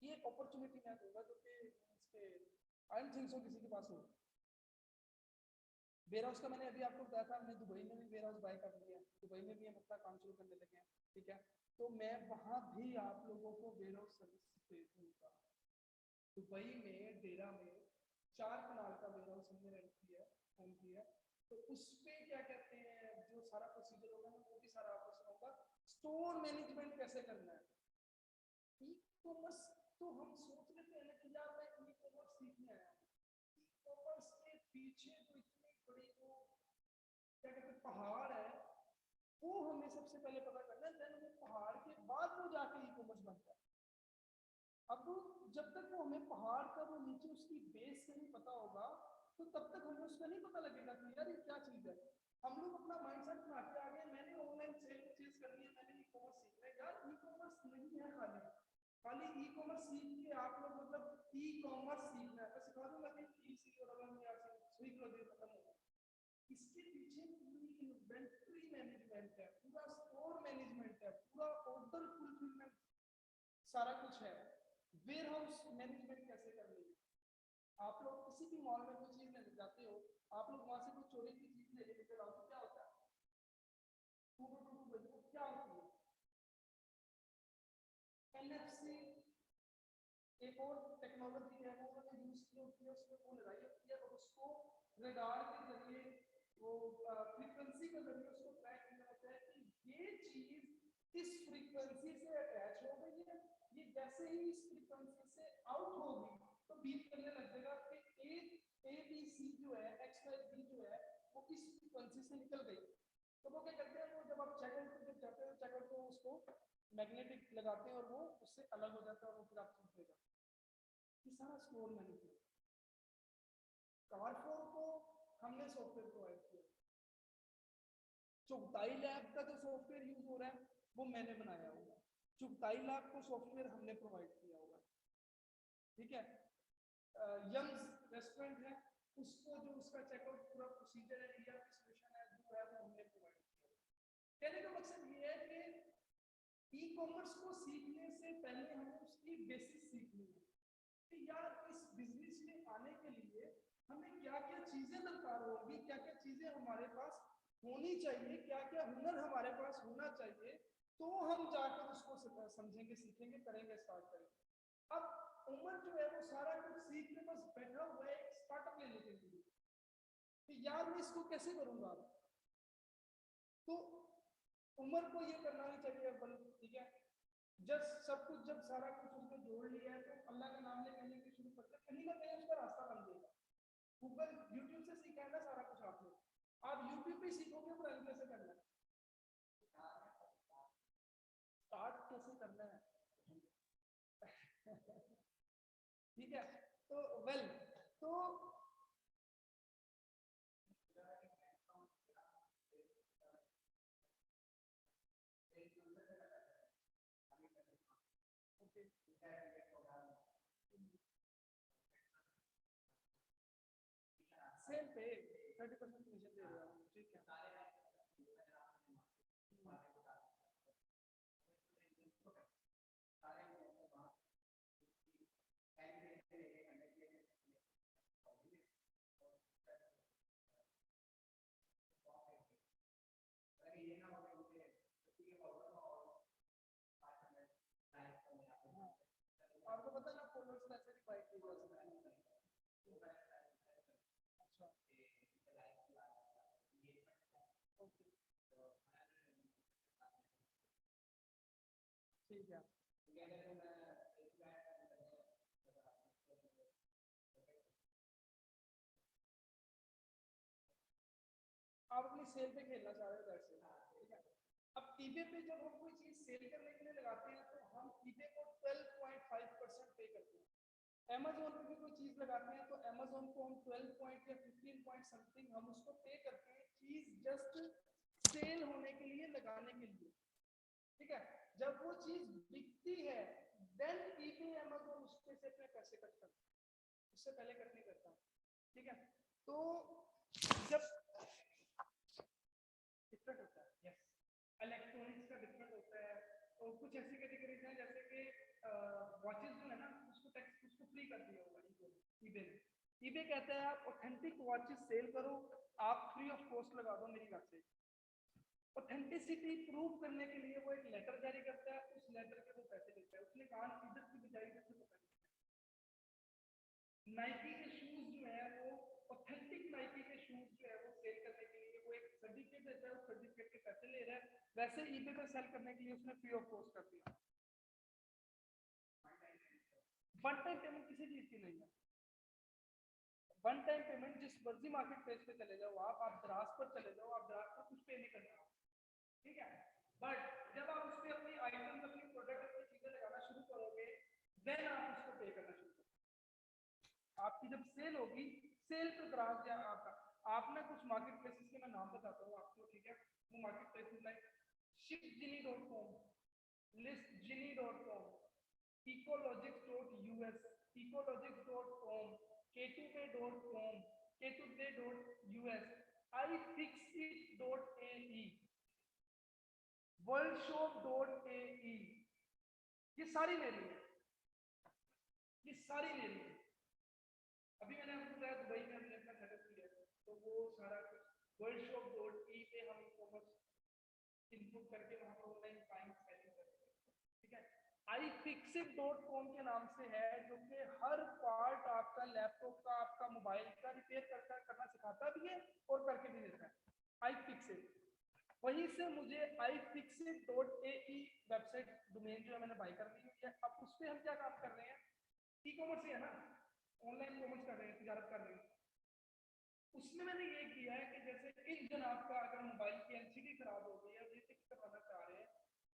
ये अपॉर्चुनिटी मैं दूंगा जो कि इसके आई डोंट थिंक सो किसी के पास हो। वेयर हाउस का मैंने अभी आपको बताया था, हमने दुबई में भी वेयर हाउस बाय कर लिया, दुबई में भी हम अपना काम शुरू करने लगे हैं, ठीक है। तो मैं वहां भी आप लोगों को वेयर हाउस सर्विस दे दूंगा। दुबई में डेरा में 4 कनाल का वेयर हाउस हमने रेंट किया है, तो उस पे क्या कहते हैं जो सारा प्रोसीजर होगा मैं वो भी सारा आपको सिखाऊंगा। स्टोर मैनेजमेंट कैसे करना है, ई कॉमर्स तो हम सोच लेते हैं कि यार मैं ई कॉमर्स सीखने आया हूँ, ई कॉमर्स के पीछे तो इतनी बड़ी वो क्या कहते हैं पहाड़ है, वो हमें सबसे पहले पता करना है, देन वो पहाड़ के बाद वो जाके ई कॉमर्स बनता है। अब जब तक वो हमें पहाड़ का वो नीचे उसकी बेस से नहीं पता होगा तो तब तक हमें उसका नहीं पता लगेगा कि यार ये क्या चीज है। हम लोग अपना माइंडसेट बना के आ गए, मैंने ऑनलाइन सेल चीज करनी है, मैंने ई कॉमर्स सीखना है, यार ई कॉमर्स नहीं है खाली ई कॉमर्स सीख के आप लोग मतलब ई कॉमर्स सीखना है, मैं सिखा दूंगा कि ई सी और अगर मैं आपसे सीख लो ये खत्म होगा। इसके पीछे पूरी इन्वेंटरी मैनेजमेंट है, पूरा स्टोर मैनेजमेंट है, पूरा ऑर्डर फुलफिलमेंट सारा कुछ है। वेयर हाउस मैनेजमेंट कैसे करनी है, आप लोग किसी भी मॉल में कोई चीज लेने जाते हो, आप लोग वहां से कोई चोरी की चीज ले लेके आओ तो क्या होता है, क्या होती है एनएफसी एक और टेक्नोलॉजी है वो मैंने यूज की होती है, उसमें वो लगाई होती है और उसको रडार के जरिए वो फ्रीक्वेंसी के जरिए उसको ट्रैक किया होता है कि ये चीज इस फ्रीक्वेंसी से अटैच हो गई है, ये जैसे ही इस फ्रीक्वेंसी से आउट होगी तो बीप करने लग जाएगा कि ए बी सी जो है एक्स वाई बी जो है वो इस फ्रीक्वेंसी से निकल गई। तो वो क्या करते हैं, वो जब आप चेकआउट पे जाते हो चेकआउट को उसको मैग्नेटिक लगाते हैं और वो उससे अलग हो जाता है और वो फिर आप चीज देगा। ये सारा स्टोर मैनेजमेंट। कारफोर को हमने सॉफ्टवेयर प्रोवाइड किया, चुगताई लैब का जो सॉफ्टवेयर यूज हो रहा है वो मैंने बनाया होगा, चुगताई लैब को सॉफ्टवेयर हमने प्रोवाइड किया होगा, ठीक है। यम्स रेस्टोरेंट है, उसको जो उसका चेकआउट पूरा प्रोसीजर है, ईआरपी सॉल्यूशन है जो है वो हमने प्रोवाइड किया होगा। कहने का मकसद ये है कि ई कॉमर्स को सीखने से पहले हमें उसकी बेसिस सीखनी है कि यार इस बिजनेस में आने के लिए हमें क्या क्या चीजें दरकार होगी, क्या क्या चीजें हमारे पास होनी चाहिए, क्या क्या हुनर हमारे पास होना चाहिए, तो हम जाकर उसको समझेंगे, सीखेंगे, करेंगे, स्टार्ट करेंगे। अब उमर जो है वो सारा कुछ सीखने बस बैठा हुआ है एक स्टार्टअप लेने के लिए कि यार मैं इसको कैसे करूंगा। तो उमर को ये करना नहीं चाहिए, ठीक है, जस्ट सब कुछ जब सारा कुछ उसने जोड़ लिया है तो अल्लाह का नाम लेने के शुरू करते कहीं ना कहीं उसका रास्ता बन जाएगा। गूगल यूट्यूब से सीखा है ना सारा कुछ आपने, आप यूट्यूब पे सीखोगे तो कैसे करना है, स्टार्ट कैसे करना है ठीक है। तो वेल तो सेम पे 30% कमीशन दे रहे हो, ठीक है। आपको पता है ना फॉलोअर्स कैसे डिवाइड किए जा सकते हैं। अच्छा ओके ठीक है। आप अपनी सेल पे खेलना चाह रहे हो वैसे, ठीक है। अब ईबे पे जब हम कोई चीज सेल करने के लिए लगाते हैं तो हम ईबे को 12.5% पे करते हैं। अमेज़न पे भी कोई चीज लगाते हैं तो अमेज़न को हम 12 पॉइंट या 15 पॉइंट समथिंग हम उसको पे करते हैं चीज जस्ट सेल होने के लिए, लगाने के लिए, ठीक है। जब वो चीज बिकती है देन ईबे अमेज़न उसमें से अपने पैसे कट करता है, उससे पहले कट नहीं करता, ठीक है। तो जब डिफरेंट होता है, यस, इलेक्ट्रॉनिक्स का डिफरेंट होता है। और कुछ ऐसी कैटेगरीज हैं जैसे कि वॉचेस जो है ना उसको टैक्स उसको फ्री कर दिया होगा ईबे ने। ईबे कहता है आप ऑथेंटिक वॉचेस सेल करो, आप फ्री ऑफ कॉस्ट लगा दो मेरी वेबसाइट। ऑथेंटिसिटी प्रूव करने के लिए वो एक लेटर जारी करता है, उस लेटर के वो पैसे लेता है। उसने कहा इधर की बजाय इधर से पता नहीं। नाइकी के शूज जो है वो ऑथेंटिक नाइकी के शूज जो है वो सेल करने के लिए वो एक सर्टिफिकेट देता है, उस सर्टिफिकेट के पैसे ले रहा है। वैसे ईबे पे सेल करने के लिए उसने फ्री ऑफ कॉस्ट कर दिया। वन टाइम पेमेंट किसी चीज की नहीं है। वन टाइम पेमेंट जिस मर्जी मार्केट प्लेस पे चले जाओ, आप दराज पर चले जाओ, आप दराज पर कुछ पे नहीं करना, ठीक है। बट जब आप उस पर अपनी आइटम, अपनी प्रोडक्ट, अपनी चीजें लगाना शुरू करोगे देन आप उसको पे करना शुरू करोगे। आपकी जब सेल होगी, सेल पे दराज या आपने कुछ मार्केट प्लेसेस के मैं नाम बताता हूँ आपको, ठीक है। वो market places like shipgenie.com, listgenie.com, ecologics.us, ecologics.com, k2pay.com, k2play.us, ifixit.ae, worldshop.ae, ये सारी मेरी है, ये सारी मेरी है। अभी मैंने आपको बताया दुबई में हमने अपना सेटअप किया है, तो वो सारा कुछ worldshop.ae पे हम कॉमर्स इनपुट करके वहां पर ऑनलाइन बाइंग सेलिंग करते हैं, ठीक है। ifixit.com के नाम से है जो कि हर पार्ट आपका लैपटॉप का, आपका मोबाइल का रिपेयर करना सिखाता भी है और करके भी देता है ifixit। वहीं से मुझे ifixit.ae वेबसाइट डोमेन जो है मैंने बाय कर ली है। अब उस पे हम क्या काम कर रहे हैं, ई कॉमर्स है ना, ऑनलाइन कॉमर्स कर रहे हैं, तिजारत कर रहे हैं। उसमें मैंने ये किया है कि जैसे इन जनाब का अगर मोबाइल की एलसीडी खराब हो गई है, ये फिक्स करवाना चाह रहे हैं,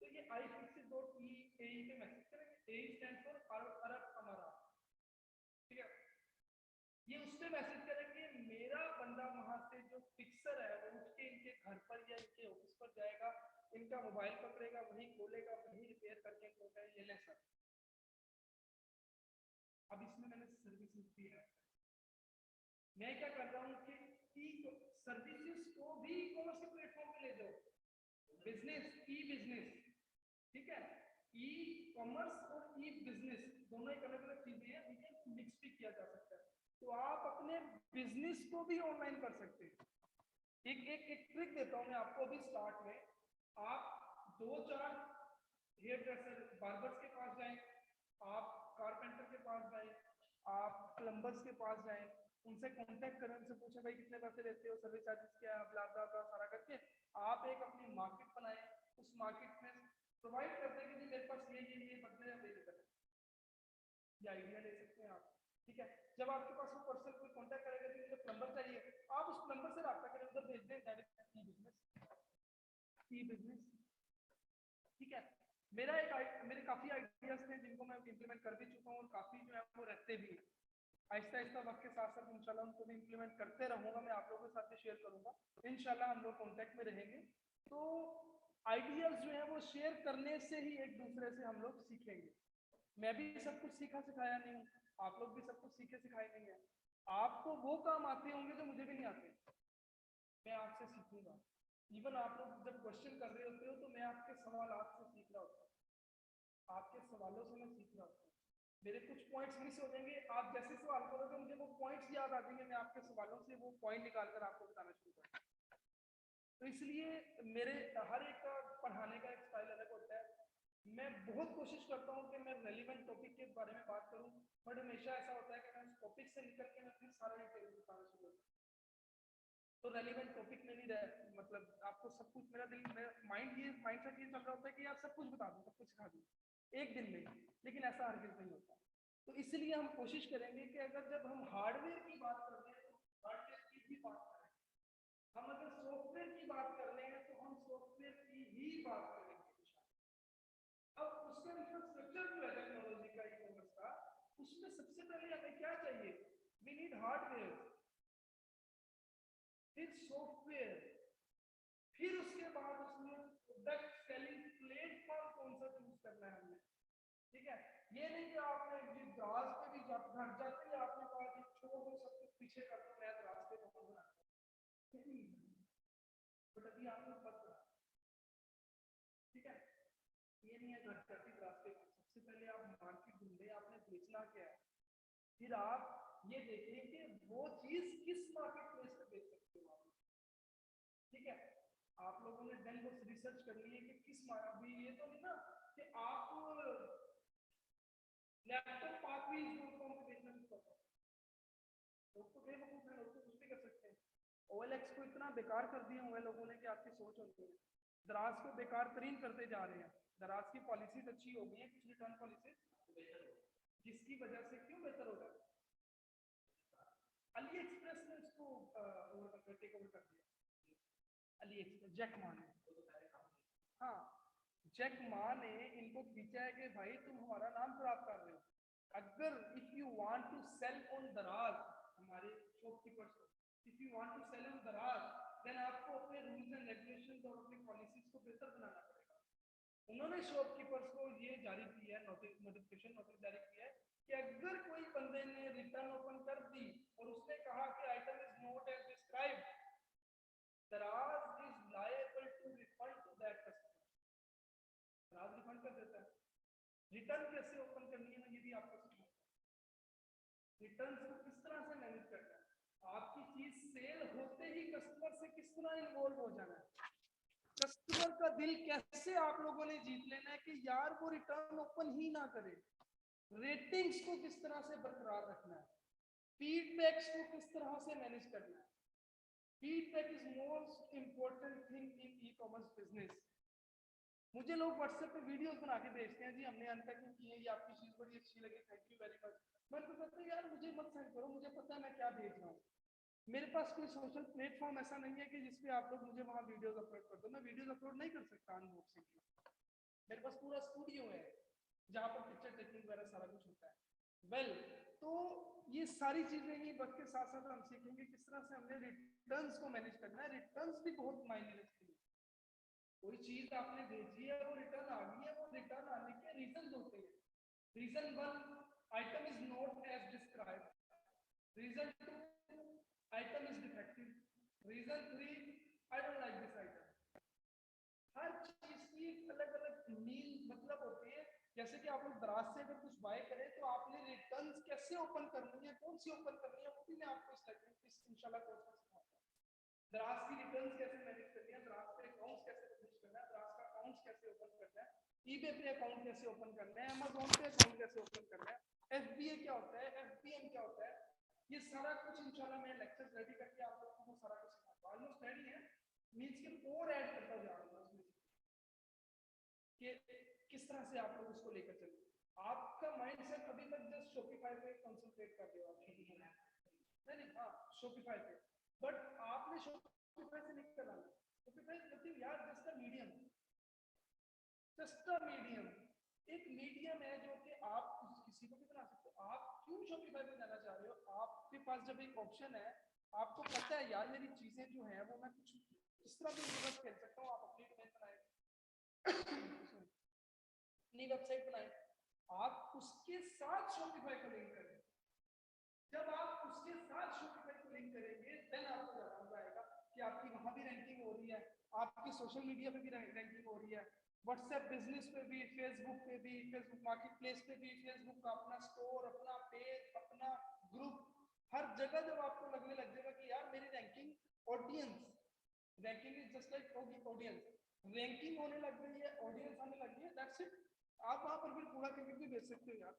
तो ये ifixit.ae पे मैसेज करेंगे। ए स्टैंड फॉर अरब अमारात, ठीक है। ये उस पे मैसेज करेंगे, मेरा बंदा वहां से जो फिक्सर है वो उठ के इनके घर पर या इनके ऑफिस जाएगा, इनका मोबाइल पकड़ेगा, वही खोलेगा, वही रिपेयर करके इनको कहे ये ले सर। अब इसमें मैंने सर्विसेज दी है, मैं क्या कर रहा हूँ कि सर्विसेज को भी ई कॉमर्स के प्लेटफॉर्म पे ले जाओ, बिजनेस ई बिजनेस, ठीक है, ई कॉमर्स और ई बिजनेस दोनों एक अलग अलग चीजें हैं, इन्हें मिक्स भी किया जा सकता है। तो आप अपने बिजनेस को भी ऑनलाइन कर सकते हैं। एक एक एक ट्रिक देता हूं मैं आपको अभी स्टार्ट में, आप 2-4 हेयर ड्रेसर बार्बर्स के पास जाएं, आप कारपेंटर के पास जाएं, आप प्लम्बर्स के पास जाएं, उनसे कांटेक्ट करें, उनसे पूछें भाई कितने पैसे लेते हो, सर्विस चार्जेस क्या है, ब्ला ब्ला ब्ला सारा करके आप एक अपनी मार्केट बनाएं, उस मार्केट में प्रोवाइड कर दें कि मेरे पास ये बदले अवेलेबल है, ये आइडिया ले सकते हैं आप, ठीक है। जब आपके पास वो पर्सन कोई कांटेक्ट करेगा कि मुझे प्लम्बर चाहिए, आप उस प्लम्बर से राब्ता करें, उधर भेज दें डायरेक्ट ई बिजनेस, ठीक है। मेरे काफी आइडियाज थे जिनको मैं इंप्लीमेंट कर भी चुका हूँ और काफी जो है वो रहते भी हैं। आहिस्ता आहिस्ता वक्त के साथ साथ इंशाल्लाह उनको भी इंप्लीमेंट करते रहूंगा, मैं आप लोगों के साथ भी शेयर करूंगा, इंशाल्लाह हम लोग कांटेक्ट में रहेंगे। तो आइडियाज जो है वो शेयर करने से ही एक दूसरे से हम लोग सीखेंगे। मैं भी सब कुछ सीखा सिखाया नहीं हूँ, आप लोग भी सब कुछ सीखे सिखाए नहीं है, आपको वो काम आते होंगे जो मुझे भी नहीं आते, मैं आपसे सीखूंगा। इवन आप लोग जब क्वेश्चन कर रहे होते हो तो मैं आपके सवालात से सीख रहा होता हूँ, आपके सवालों से मैं सीख रहा होता हूँ, मेरे कुछ पॉइंट्स मिस हो जाएंगे, आप जैसे सवाल करोगे मुझे वो पॉइंट्स याद आ जाएंगे, मैं आपके सवालों से वो पॉइंट निकाल कर आपको बताना शुरू करूँगा। तो इसलिए मेरे हर एक का पढ़ाने का एक स्टाइल अलग होता है। मैं बहुत कोशिश करता हूँ कि मैं रेलिवेंट टॉपिक के बारे में बात करूँ, बट हमेशा ऐसा होता है कि मैं उस टॉपिक से निकल के मैं फिर सारा डिटेल बताना शुरू करता हूँ, तो रेलिवेंट टॉपिक में नहीं रह, मतलब आपको सब कुछ, मेरा माइंड सेट ये चल रहा होता है कि यार सब कुछ बता दूं, सब कुछ सिखा दूं एक दिन में, लेकिन ऐसा हरगिज़ नहीं होता। तो इसलिए हम कोशिश करेंगे कि अगर जब हम हार्डवेयर की बात करते हैं तो हार्डवेयर की भी बात करें, हम अगर सॉफ्टवेयर की बात कर रहे हैं तो हम सॉफ्टवेयर की ही बात करेंगे। अब उसका इंफ्रास्ट्रक्चर जो है टेक्नोलॉजी का, ई कॉमर्स का, उसमें सबसे पहले हमें क्या चाहिए, वी नीड हार्डवेयर, फिर सॉफ्टवेयर, फिर उसके बाद उसमें प्रोडक्ट सेलिंग प्लेटफॉर्म कौन सा चूज करना है हमने, ठीक है। ये नहीं कि आपने दराज पे भी घर जाते ही आपने कहा कि छोड़ दो सब कुछ पीछे कर दो, मैं दराज पे पहुंचना, बट अभी आपने पता, ठीक है, ये नहीं है घर जाते दराज पे, सबसे पहले आप मार्केट ढूंढे, आपने बेचना क्या है, फिर आप ये देखें कि वो चीज किस मार्केट प्लेस पे बेच सकते हो आप, ठीक है। आप लोगों ने देन बस रिसर्च कर ली है कि किस अभी ये तो नहीं ना कि आप लैपटॉप pathways.com पे देखना नहीं पड़ता, लोग तो बेवकूफ है, लोग तो कुछ भी कर सकते हैं। OLX को इतना बेकार कर दिया हुआ है लोगों ने कि आपकी सोच होती है, दराज को बेकार तरीन करते जा रहे हैं, दराज की पॉलिसीज अच्छी हो गई है, कुछ रिटर्न पॉलिसी जिसकी वजह से क्यों बेहतर हो रहा है, अली एक्सप्रेस ने उसको टेक ओवर कर दिया, अली एक्सप्रेस, जैक मा ने, हाँ जैक मा ने इनको खींचा है कि भाई तुम हमारा नाम खराब कर रहे हो, अगर if you want to sell on Daraz, हमारे शॉपकीपर्स को, if you want to sell on Daraz, then आपको अपने रूल्स एंड रेगुलेशंस और अपनी पॉलिसीज को बेहतर बनाना पड़ेगा। उन्होंने शॉपकीपर्स को ये जारी किया है, नोटिफिकेशन नोटिस जारी किया है कि अगर कोई बंदे ने रिटर्न ओपन कर दी और उसने कहा कि item is not as described, Daraz is liable to refund to that customer, Daraz refund कर देता है। रिटर्न कैसे ओपन करनी है ना, ये भी आपको सीखना है, रिटर्न को किस तरह से मैनेज करना है, आपकी चीज सेल होते ही कस्टमर से किस तरह इन्वॉल्व हो जाना है, कस्टमर का दिल कैसे आप लोगों ने जीत लेना है कि यार वो रिटर्न ओपन ही ना करे, रेटिंग्स को किस तरह से बरकरार रखना है, फीडबैक्स को किस तरह से मैनेज करना है। Feedback is most important thing in e commerce business. मुझे लोग व्हाट्सएप पे वीडियोस बना के भेजते हैं, जी हमने अनपैकिंग की है, ये आपकी चीज बड़ी अच्छी लगी, थैंक यू वेरी मच। मैं तो कहता हूँ यार मुझे मत सेंड करो, मुझे पता है मैं क्या भेज रहा हूँ, मेरे पास कोई सोशल प्लेटफॉर्म ऐसा नहीं है कि जिसपे आप लोग मुझे वहाँ वीडियोस अपलोड कर दो, मैं वीडियोस अपलोड नहीं कर सकता अनबॉक्सिंग की, मेरे पास पूरा स्टूडियो है जहाँ पर पिक्चर टेकिंग वगैरह सारा कुछ होता है। वेल तो ये सारी चीजें ही वक्त के साथ साथ हम सीखेंगे किस तरह से हमने रिटर्न्स को मैनेज करना है, रिटर्न्स भी बहुत मायने रखती है। कोई चीज आपने भेजी है वो रिटर्न आ गई है, वो रिटर्न आने के रीजन होते हैं। Reason 1, item is not as described. Reason 2, item is defective. Reason 3, I don't like this item. हर चीज की अलग अलग मीन मतलब होती है। जैसे कि आप लोग दराज से अगर कुछ बाय करें तो आपने रिटर्न कैसे ओपन करनी है, कौन सी ओपन करनी है, वो भी मैं आपको इस इंशाल्लाह कोर्स में सिखाऊंगा। दराज की रिटर्न्स कैसे मैनेज करनी है, दराज पे अकाउंट्स कैसे पब्लिश करना है, दराज का अकाउंट्स कैसे ओपन करना है, ईबे पे अकाउंट कैसे ओपन करना है, अमेज़न पे अकाउंट कैसे ओपन करना है, एफबीए क्या होता है, एफबीएम क्या होता है, ये सारा कुछ इंशाल्लाह मैं लेक्चर्स रेडी करके आप लोगों को सारा कुछ सिखाऊंगा। ऑलमोस्ट रेडी है, मींस कि और ऐड करता जा रहा हूं उसमें कि किस तरह से आप लोग उसको लेकर चलें। आपका माइंडसेट अभी तक जस्ट शॉपिफाई पे कंसंट्रेट कर रहे हो आप, नहीं हाँ शॉपिफाई पे, बट आपने शॉपिफाई से नहीं करना। शॉपिफाई मतलब यार just a medium, just a medium, एक मीडियम है जो कि आप किसी को भी बना सकते हो। आप क्यों शॉपिफाई पे जाना चाह रहे हो? आपके पास जब एक ऑप्शन है, आपको पता है यार मेरी चीजें जो है वो मैं कुछ इस तरह भी यूनिवर्स खेल सकता हूँ, आप अपनी डोमेन बनाए अपनी वेबसाइट बनाए, आप उसके साथ शॉपिफाई को लिंक करें। जब आप उसके साथ शॉपिफाई को लिंक करेंगे देन आपको ज़्यादा आएगा कि आपकी वहां भी रैंकिंग हो रही है, आपकी सोशल मीडिया पे भी रैंकिंग हो रही है, व्हाट्सएप बिजनेस पे भी, फेसबुक पे भी, फेसबुक मार्केट प्लेस पे भी, फेसबुक का अपना स्टोर, अपना पेज, अपना ग्रुप, हर जगह जब आपको लगने लग जाएगा कि यार मेरी ranking, audience, ranking is just like audience, ranking होने लग गई है, ऑडियंस आने लग गई है, दैट्स इट। आप वहां पर फिर पूरा क्रिकेट भी बेच सकते हो यार,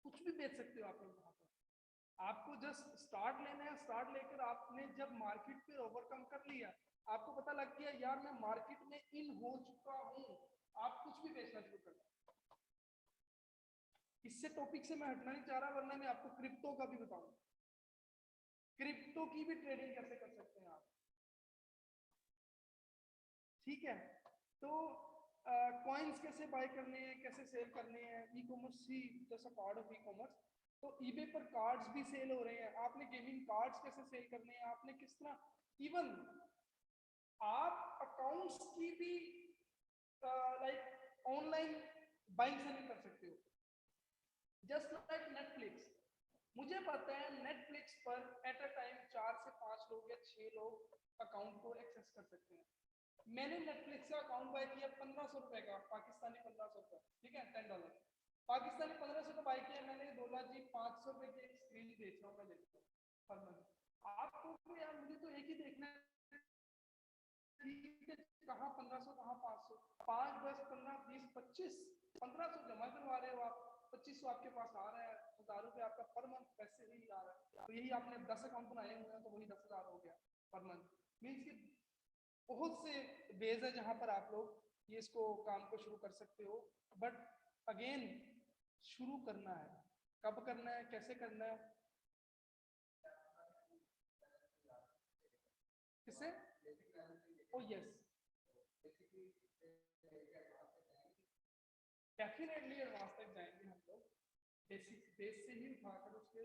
कुछ भी बेच सकते हो आप लोग वहां पर। आपको जस्ट स्टार्ट लेना है, स्टार्ट लेकर आपने जब मार्केट पे ओवरकम कर लिया, आपको पता लग गया यार मैं मार्केट में इन हो चुका हूं, आप कुछ भी बेचना शुरू कर। इससे टॉपिक से मैं हटना नहीं चाह रहा, वरना मैं आपको क्रिप्टो का भी बताऊंगा, क्रिप्टो की भी ट्रेडिंग कैसे कर सकते हैं आप, ठीक है। तो कॉइन्स कैसे बाय करने हैं, कैसे सेल करने हैं, ई कॉमर्स ही जैसा पार्ट ऑफ ई कॉमर्स। तो ईबे पर कार्ड्स भी सेल हो रहे हैं, आपने गेमिंग कार्ड्स कैसे सेल करने हैं, आपने किस तरह, इवन आप अकाउंट्स की भी लाइक ऑनलाइन बाइंग सेलिंग कर सकते हो, जस्ट लाइक नेटफ्लिक्स। मुझे पता है नेटफ्लिक्स पर एट अ टाइम 4 से 5 लोग या 6 लोग अकाउंट को एक्सेस कर सकते हैं। मैंने नेटफ्लिक्स का अकाउंट बाय किया 1500 रुपए का, पाकिस्तानी 1500 रुपए, ठीक है, $10 पाकिस्तानी 1500 का बाय किया मैंने। डॉलर जी 500 रुपए की एक स्क्रीन बेच रहा हूँ मैं, देखता हूँ पर मंथ। आपको यार मुझे तो एक ही देखना है, कहाँ 1500 कहाँ 500, 5 10 15 20 25, 1500 जमा करवा रहे हो आप, 2500 आपके पास आ रहा है, 1000 रुपए आपका पर मंथ पैसे ही आ रहा है। तो यही आपने 10 अकाउंट बनाए हुए हैं तो वही 10,000 हो गया पर मंथ। मीन्स कि बहुत से वेज है जहां पर आप लोग ये इसको काम को शुरू कर सकते हो, बट अगेन शुरू करना है, कब करना है, कैसे करना है, किसे, ओ यस डेफिनेटली एडवांस तक जाएंगे हम लोग, बेसिक बेस से ही उठाकर उसके,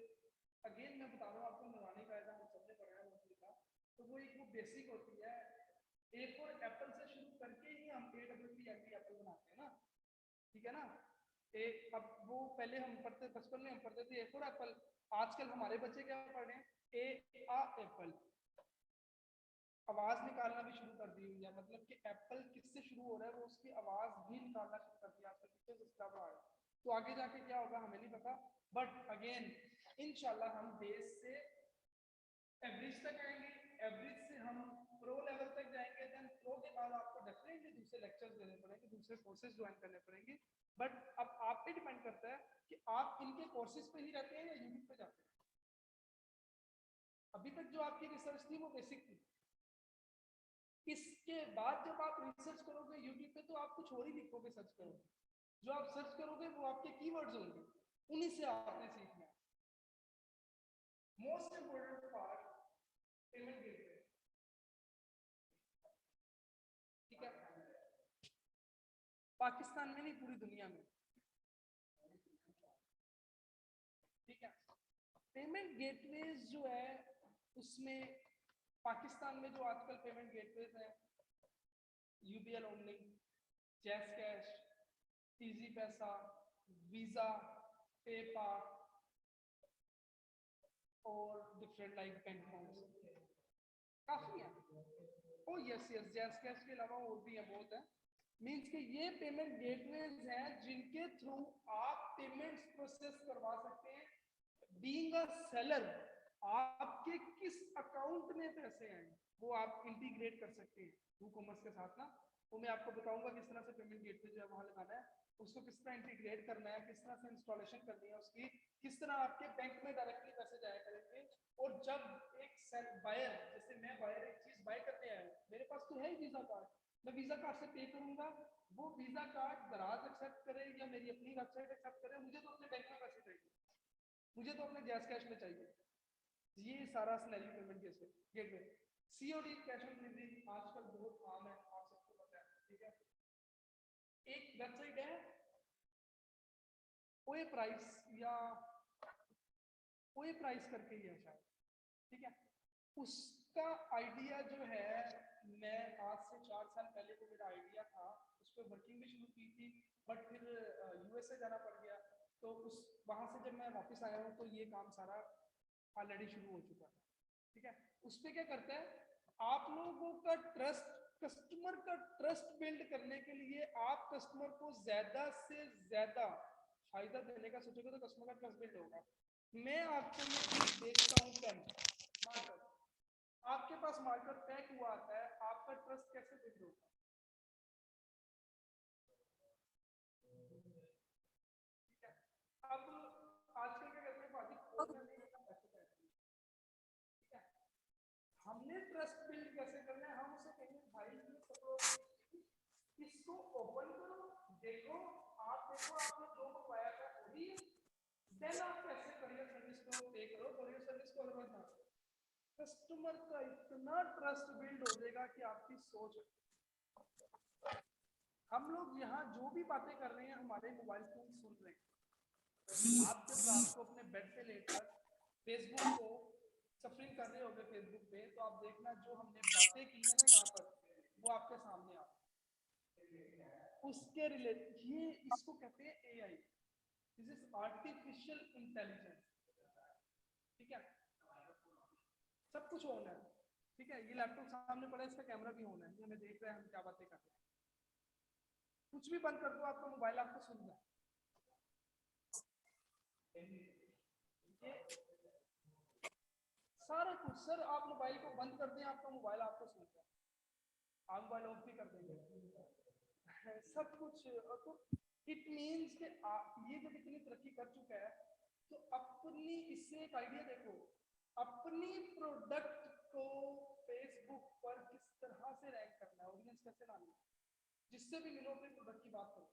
अगेन मैं बता रहा हूँ आपको, नूरानी कायदा हम सबने पढ़ा है मोस्टली का, तो वो एक वो बेसिक होती है। ए फॉर एप्पल से शुरू करके ही हम एप्पल बनाते हैं ना, ठीक है ना। ए अब वो पहले हम पढ़ते, बचपन में हम पढ़ते थे ए फॉर एप्पल, आजकल हमारे बच्चे क्या पढ़ रहे हैं, ए आ एप्पल, आवाज निकालना भी शुरू कर दी हुई है, मतलब कि एप्पल किससे शुरू हो रहा है वो उसकी आवाज भी निकालना शुरू कर दिया आजकल टीचर्स इसका पढ़ा रहे हैं। तो आगे जाके क्या होगा हमें नहीं पता, बट अगेन इंशाल्लाह हम बेस से एवरेज तक आएंगे, एवरेज से हम प्रो लेवल तक जाएंगे, देन प्रो के बाद आपको डेफिनेटली दूसरे लेक्चर्स देने पड़ेंगे, दूसरे कोर्सेज ज्वाइन करने पड़ेंगे। बट अब आप पे डिपेंड करता है कि आप इनके कोर्सेज पे ही रहते हैं या यूट्यूब पे जाते हैं। अभी तक जो आपकी रिसर्च थी वो बेसिक थी, इसके बाद जब आप रिसर्च करोगे यूट्यूब पे तो आप कुछ और ही लिखोगे, सर्च करोगे, जो आप सर्च करोगे वो आपके कीवर्ड्स होंगे, उन्हीं से आपने सीखना है। Most important part payment gateway, ठीक है, पाकिस्तान में नहीं पूरी दुनिया में, ठीक है। पेमेंट गेटवेज जो है उसमें पाकिस्तान में जो आजकल पेमेंट गेटवेज हैं यूबीएल ओमनी, जैस कैश, इजी पैसा, वीजा, पेपाल और डिफरेंट लाइक बैंक अकाउंट्स काफी है। ओ यस यस, जैस कैश के अलावा और भी है, बहुत है। मींस कि ये पेमेंट गेटवेज हैं जिनके थ्रू आप पेमेंट्स प्रोसेस करवा सकते हैं। बीइंग अ सेलर, आपके किस अकाउंट में पैसे आए वो आप इंटीग्रेट कर सकते हैं ई कॉमर्स के साथ ना। वो मैं आपको बताऊंगा किस तरह से पेमेंट गेटवे जो है वहां लगाना है, उसको किस तरह इंटीग्रेट करना है, किस तरह से इंस्टॉलेशन करनी है उसकी, किस तरह आपके बैंक में डायरेक्टली पैसे जाया करेंगे। और जब एक सेल बायर, जैसे मैं बायर एक चीज बाय करने आया हूं, मेरे पास तो है ही वीजा कार्ड, मैं वीजा कार्ड से पे करूंगा, वो वीजा कार्ड दराज एक्सेप्ट करे या मेरी अपनी वेबसाइट एक्सेप्ट करे, मुझे तो अपने बैंक में पैसे चाहिए, मुझे तो अपने जैस कैश में चाहिए। ये सारा सिनेरियो पेमेंट कैसे gateway. COD cash on delivery आजकल बहुत आम है, आप सबको पता है, ठीक है। एक वेबसाइट है ओए प्राइस या ओए प्राइस करके ही है शायद, ठीक है। उसका आइडिया जो है, मैं आज से 4 साल पहले को मेरा आइडिया था, उस पर वर्किंग भी शुरू की थी, बट फिर यूएसए जाना पड़ गया, तो उस वहां से जब मैं वापस आया हूँ तो ये काम सारा ऑलरेडी शुरू हो चुका है, ठीक है। उस पर क्या करता है, आप लोगों का ट्रस्ट, कस्टमर का ट्रस्ट बिल्ड करने के लिए आप कस्टमर को ज्यादा से ज्यादा फायदा देने का सोचोगे तो कस्टमर का ट्रस्ट बिल्ड होगा। मैं आपको ये चीज देखता हूँ पेन मार्कर, आपके पास मार्कर पैक हुआ आता है, आपका ट्रस्ट कैसे बिल्ड होगा। ठीक है, अब आजकल क्या करते हैं भाजी, ठीक है, हमने ट्रस्ट बिल्ड कैसे करना है, हम उसे कहेंगे भाई ये सब इसको ओपन करो, देखो, आप देखो आपने जो मंगवाया था वही है, देन आप कैसे करियर सर्विस को पे करो, करियर सर्विस को अदरवाइज ना। कस्टमर का इतना ट्रस्ट बिल्ड हो जाएगा कि आपकी सोच, हम लोग यहाँ जो भी बातें कर रहे हैं हमारे मोबाइल फोन सुन रहे हैं। आप जब रात को अपने बेड पे लेकर फेसबुक को सफरिंग कर रहे होगे फेसबुक पे, तो आप देखना जो हमने बातें की है ना यहाँ पर, वो आपके सामने आ उसके रिलेटेड, ये इसको कहते हैं AI, this is artificial intelligence, ठीक है। सब कुछ ऑन है, ठीक है, ये लैपटॉप सामने पड़ा है, इसका कैमरा भी ऑन है, ये हमें देख रहे हैं हम क्या बातें कर रहे हैं। कुछ भी बंद कर दो, आपका मोबाइल आपको सुन रहा है। ये सारा कुछ, सर आप मोबाइल को बंद कर दें, आपका मोबाइल आपको सुन रहा है, आप मोबाइल ऑफ भी कर देंगे, सब कुछ। तो इट मीन्स कि ये जब इतनी तरक्की कर चुका है, तो अपनी, इससे एक आइडिया देखो, अपनी प्रोडक्ट को फेसबुक पर किस तरह से रैंक करना है, ऑडियंस कैसे लानी है, जिससे भी मिलो अपने प्रोडक्ट की बात करो।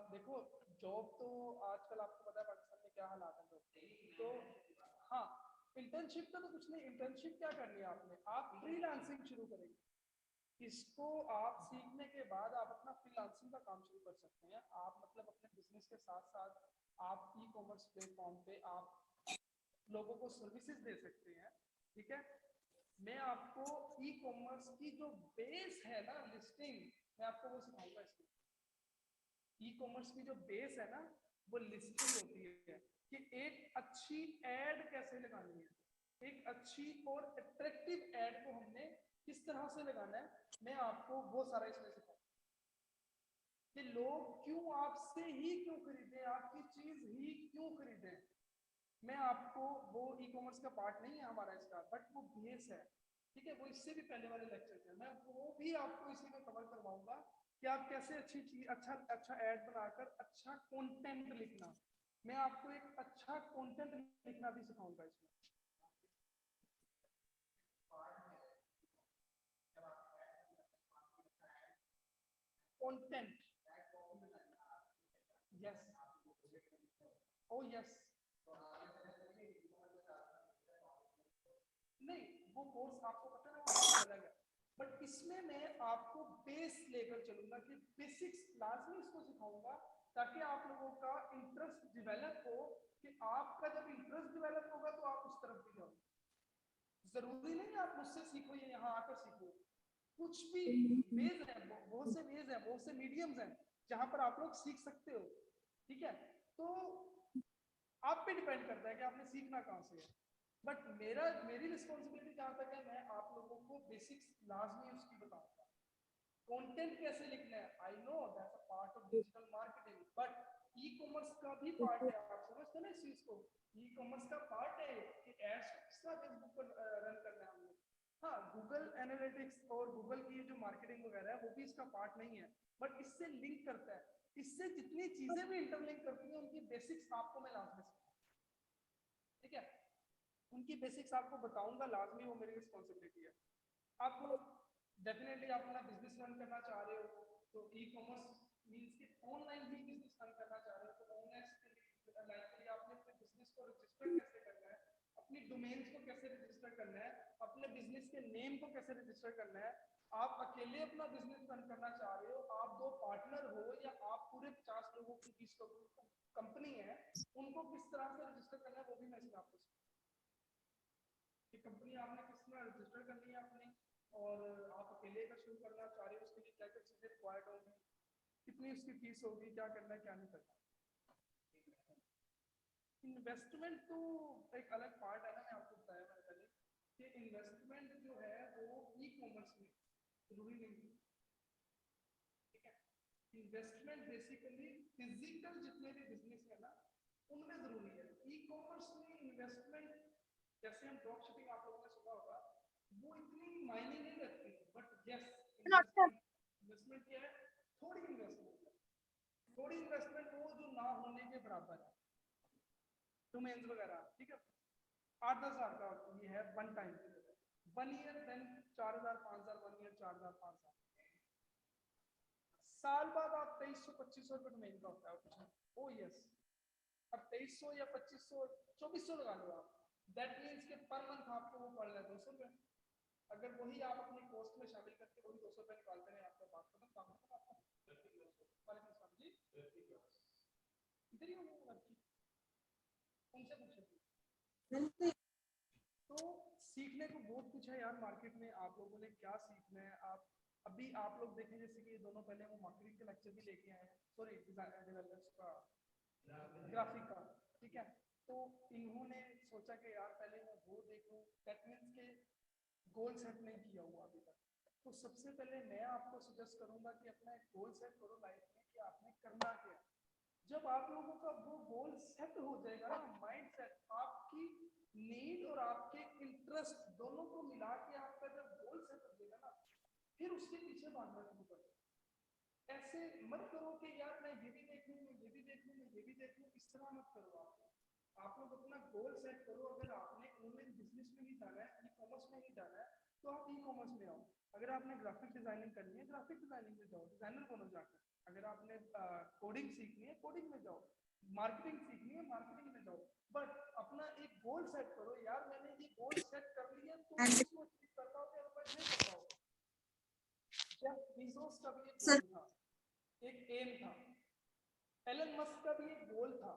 देखो जॉब तो आजकल आपको पता है पाकिस्तान में क्या हालात है, तो हाँ, इंटर्नशिप का तो कुछ नहीं, इंटर्नशिप क्या करनी है आपने, आप फ्रीलांसिंग शुरू करेंगे, इसको आप सीखने के बाद आप अपना फ्रीलांसिंग का काम शुरू कर सकते हैं। आप मतलब अपने बिजनेस के साथ साथ आप ई कॉमर्स प्लेटफॉर्म पे आप लोगों को सर्विसेज दे सकते हैं, ठीक है। मैं आपको ई कॉमर्स की जो बेस है ना लिस्टिंग, मैं आपको वो सिखाऊंगा। इसमें ई कॉमर्स की जो बेस है ना वो लिस्टिंग होती है कि एक अच्छी एड कैसे लगानी है, एक अच्छी और अट्रैक्टिव एड को हमने किस तरह से लगाना है, मैं आपको वो सारा इसमें सिखाऊंगा कि लोग क्यों आपसे ही क्यों खरीदें, आपकी चीज ही क्यों खरीदें। मैं आपको, वो ई कॉमर्स का पार्ट नहीं है हमारा इसका, बट वो बेस है, ठीक है, वो इससे भी पहले वाले लेक्चर है, मैं वो भी आपको इसी में कवर करवाऊंगा कि आप कैसे अच्छी चीज, अच्छा ऐड बनाकर अच्छा कंटेंट लिखना, मैं आपको एक अच्छा कंटेंट लिखना भी सिखाऊंगा इसमें। कंटेंट, यस, ओ यस, नहीं वो कोर्स आपको पता है वो अलग है, बट इसमें मैं आपको बेस लेकर चलूंगा कि बेसिक्स लाजमी इसको सिखाऊंगा ताकि आप लोगों का इंटरेस्ट डेवलप हो, कि आपका जब इंटरेस्ट डेवलप होगा तो आप उस तरफ भी जाओ। जरूरी नहीं आप मुझसे सीखो या यहाँ आकर सीखो, कुछ भी वेज है, बहुत से वेज है, बहुत से मीडियम्स हैं जहां पर आप लोग सीख सकते हो। ठीक है, तो आप पे डिपेंड करता है कि आपने सीखना कहाँ से है। बट मेरी रिस्पॉन्सिबिलिटी जहां तक है, मैं आप लोगों को बेसिक्स लाजमी उसकी बताऊंगा। कंटेंट कैसे लिखना है, I know that's a part of digital marketing, but e commerce का भी पार्ट है। आप समझते हैं ना इस चीज को, ई कॉमर्स का पार्ट है कि एड्स किस तरह फेसबुक पर रन करना है हमने। हाँ, गूगल एनालिटिक्स और गूगल की जो मार्केटिंग वगैरह है वो भी इसका पार्ट नहीं है, बट इससे लिंक करता है। इससे जितनी चीजें भी इंटरलिंक करती हैं उनकी बेसिक्स आपको मैं लाजमी सिखाऊंगा। ठीक है, उनकी बेसिक्स आपको बताऊंगा लाजमी, वो मेरी रिस्पॉन्सिबिलिटी है। आप डेफिनेटली आप अपना बिजनेस रन करना चाह रहे हो तो ई कॉमर्स मीन्स कि ऑनलाइन ही बिजनेस रन करना चाह रहे हो तो ऑनलाइन लाइक आपने अपने बिजनेस को रजिस्टर कैसे करना है, अपनी डोमेन्स को कैसे रजिस्टर करना है, अपने बिजनेस के नेम को कैसे रजिस्टर करना है। आप अकेले अपना बिजनेस रन करना चाह रहे हो, आप 2 पार्टनर हो, या आप पूरे 50 लोगों की 20 लोगों की कंपनी है, उनको किस तरह से रजिस्टर करना है वो भी मैं आपको कि कंपनी आपने किस तरह रजिस्टर करनी है अपनी, और आप अकेले का शुरू करना चाह रहे हो, उसके लिए क्या क्या चीजें रिक्वायर्ड होंगी, कितनी उसकी फीस होगी, क्या करना है क्या नहीं करना। इन्वेस्टमेंट तो एक अलग पार्ट है ना, मैं आपको बताया मैंने पहले कि इन्वेस्टमेंट जो है वो ई कॉमर्स में जरूरी नहीं है। ठीक है, इन्वेस्टमेंट बेसिकली फिजिकल जितने भी बिजनेस है ना उनमें जरूरी है। ई कॉमर्स में इन्वेस्टमेंट जैसे हम ड्रॉप शिपिंग आप लोगों ने सुना होगा, वो इतनी मायने नहीं रखती, बट यस इन्वेस्टमेंट क्या है, थोड़ी इन्वेस्टमेंट है। थोड़ी इन्वेस्टमेंट वो जो ना होने के बराबर है, डोमेन्स वगैरह। ठीक है, 8-10 हज़ार का ये है one time, 1 year, then 4,000 5,000, 1 year 4,000 5,000, साल बाद आप 2300-2500 रुपये डोमेन का होता है कुछ। ओ यस, अब 2300 या 2500 2400 लगा लो आप, दैट मीन्स के पर मंथ आपको वो पड़ रहा है 200 रुपये। अगर वही आप अपनी कॉस्ट में शामिल करके वही 200 रुपये निकालते हैं, आपका बात खत्म, काम खत्म आपका। जी इधर ही होंगे आपकी, उनसे पूछे। तो सीखने को बहुत कुछ है यार मार्केट में, आप लोगों ने क्या सीखना है। आप अभी आप लोग देखें जैसे कि दोनों पहले वो मार्केटिंग के लेक्चर भी लेके आए, सॉरी डेवलपर्स का, ग्राफिक का। ठीक है, तो इन्होंने सोचा कि यार पहले मैं वो देखूं, दैट मींस के गोल सेट नहीं किया हुआ अभी तक। तो सबसे पहले मैं आपको सजेस्ट करूंगा कि अपना एक गोल सेट करो लाइफ में कि आपने करना क्या। जब आप लोगों का वो गोल सेट हो जाएगा ना, माइंड सेट, आपकी नीड और आपके इंटरेस्ट दोनों को मिला के आपका जब गोल सेट हो जाएगा ना, फिर उसके पीछे भागना शुरू कर दो। ऐसे मत करो कि यार मैं ये भी देख लूं, मैं ये भी देख लूं, मैं ये भी देख लूं, इस तरह मत करो। आप लोग अपना गोल सेट करो। अगर आपने ऑनलाइन बिजनेस में ही जाना है, ई कॉमर्स में ही जाना है, तो आप ई कॉमर्स में आओ। अगर आपने ग्राफिक डिजाइनिंग करनी है, ग्राफिक डिजाइनिंग में जाओ, डिजाइनर बनो जाकर। अगर आपने कोडिंग सीखनी है, कोडिंग में जाओ। मार्केटिंग सीखनी है, मार्केटिंग में जाओ। बट अपना एक गोल सेट करो, यार मैंने ये गोल सेट कर लिया तो उसको अचीव कर पाओगे, अदरवाइज नहीं कर पाओगे। जेफ बेजोस का भी एक गोल था, एक एम था। एलन मस्क का भी एक गोल था,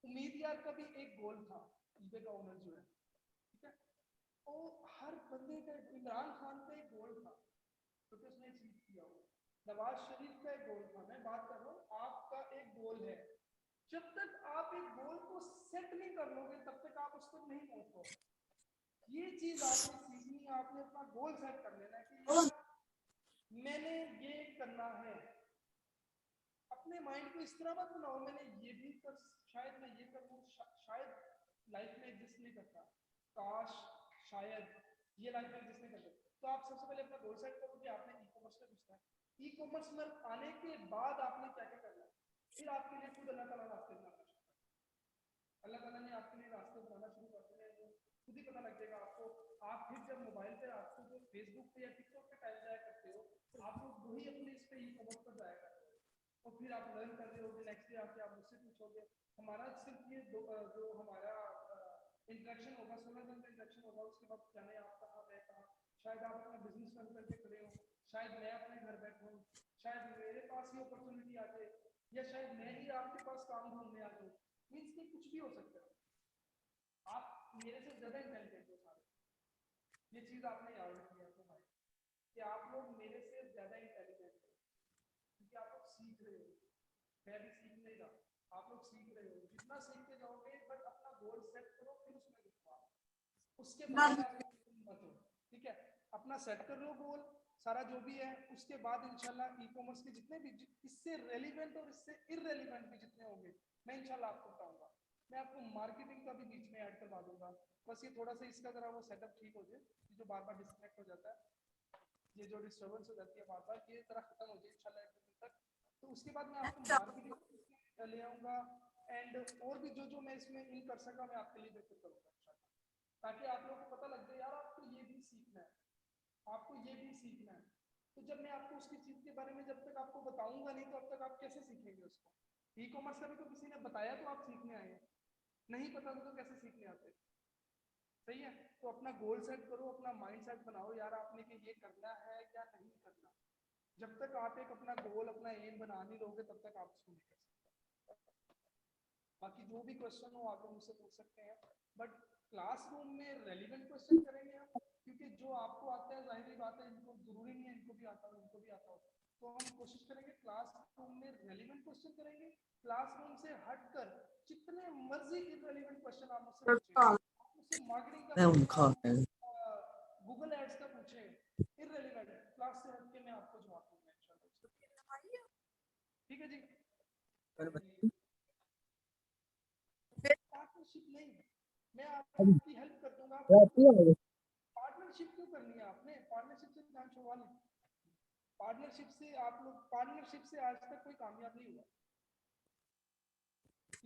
उम्मीद यार का भी एक गोल था, ईबे का ओनर जो है। ठीक है, तो हर बंदे का, इमरान खान का एक गोल था तो उसने अचीव किया हो, नवाज शरीफ का एक गोल था। मैं बात कर रहा हूँ आपका एक गोल है। जब तक आप एक गोल को सेट नहीं कर लोगे तब तक आप उस तक नहीं पहुंच पाओगे। ये चीज आपने सीखनी है, आपने अपना गोल सेट कर लेना है कि मैंने ये करना है। अपने माइंड को इस तरह मत बनाओ मैंने ये भी कर, शायद मैं ये कर लूं, शायद लाइफ में एग्जिस्ट नहीं करता, काश शायद ये लाइफ में एग्जिस्ट नहीं करता। तो आप सबसे पहले अपना गोल सेट करो कि आपने ई कॉमर्स में घुसना है। ई कॉमर्स में आने के बाद आपने क्या क्या करना है, फिर आपके लिए खुद अल्लाह ताला रास्ते बनाना शुरू कर। अल्लाह ताला ने आपके लिए रास्ते बनाना शुरू कर दिए, वो खुद ही पता लग जाएगा आपको। आप फिर जब मोबाइल पे आपको जो फेसबुक पे या टिकटॉक पे टाइम जाया करते हो, आप लोग वही अपने इस पे ई कॉमर्स पर जाया करते हो, और फिर आप लर्न कर रहे हो। नेक्स्ट डे आके आप मुझसे पूछोगे। हमारा सिर्फ ये जो हमारा इंटरेक्शन होगा, 16 दिन का इंटरेक्शन होगा, उसके बाद जाने आप कहाँ, मैं कहाँ, शायद आप अपना बिजनेस रन करके खड़े हो, शायद मैं अपने घर बैठा हूँ, शायद मेरे पास ही अपॉर्चुनिटी आ जाए, या शायद मैं ही आपके पास काम ढूंढने आ जाऊँ, मीन्स कि कुछ भी हो सकता है। आप मेरे से ज्यादा इंटेलिजेंट हो सारे, ये चीज आपने याद रखनी है अपने भाई, कि आप लोग मेरे से ज्यादा इंटेलिजेंट हो, क्योंकि आप लोग सीख रहे हो, मैं भी सीख नहीं रहा, आप लोग सीख रहे हो, जितना सीखते जाओगे, बट अपना गोल सेट करो, फिर उसमें देखो आप, उसके बाद आप मत हो, ठीक है, अपना सेट कर लो गोल सारा जो भी है, उसके बाद इंशाल्लाह ई कॉमर्स के जितने भी इससे रेलिवेंट और इससे इररेलिवेंट भी जितने होंगे, मैं इंशाल्लाह आपको बताऊंगा। मैं आपको मार्केटिंग का भी बीच में ऐड करवा दूंगा, बस ये थोड़ा सा इसका जरा वो सेटअप ठीक हो जाए, जो बार बार डिस्कनेक्ट हो जाता है, ये जो डिस्टर्बेंस हो जाती है बार बार, ये जरा खत्म हो जाए इंशाल्लाह एक दिन तक, तो उसके बाद मैं आपको मार्केटिंग ले आऊंगा, एंड और भी जो मैं इसमें इन कर सका मैं आपके लिए बेहतर करूंगा इंशाल्लाह, ताकि आप लोगों को पता लग जाए यार आपको ये भी सीखना है, आपको ये भी सीखना है। तो जब मैं आपको उसकी चीज के बारे में जब तक आपको बताऊंगा नहीं, तो अब तक आप कैसे सीखेंगे उसको? ई कॉमर्स का भी तो किसी ने बताया तो आप सीखने आए हैं, नहीं पता तो कैसे सीखने आते? सही है, तो अपना गोल सेट करो, अपना माइंड सेट बनाओ यार आपने कि ये करना है या नहीं करना। जब तक आप एक अपना गोल अपना एम बना नहीं लोगे, तब तक आप उसको नहीं कर सकते। बाकी जो भी क्वेश्चन हो आप मुझसे पूछ सकते हैं, बट क्लासरूम में रेलिवेंट क्वेश्चन करेंगे हम, क्योंकि जो आपको आता है जाहिर बात है, इनको जरूरी नहीं है इनको भी आता हो उनको भी आता हो, तो हम कोशिश करेंगे क्लासरूम में रेलिवेंट क्वेश्चन करेंगे। क्लासरूम से हटकर जितने मर्जी इररेलेवेंट क्वेश्चन आप मुझसे पूछें, मुझसे मार्केटिंग का गूगल एड्स का पूछें, इररेलेवेंट, क्लास से हटके मैं आपको जवाब दूंगा इंशाल्लाह। ठीक है जी, पार्टनरशिप नहीं, मैं आपकी हेल्प कर दूंगा। पार्टनरशिप क्यों करनी है आपने? पार्टनरशिप से काम छुड़वा लें, पार्टनरशिप से आप लोग, पार्टनरशिप से आज तक कोई कामयाब नहीं हुआ,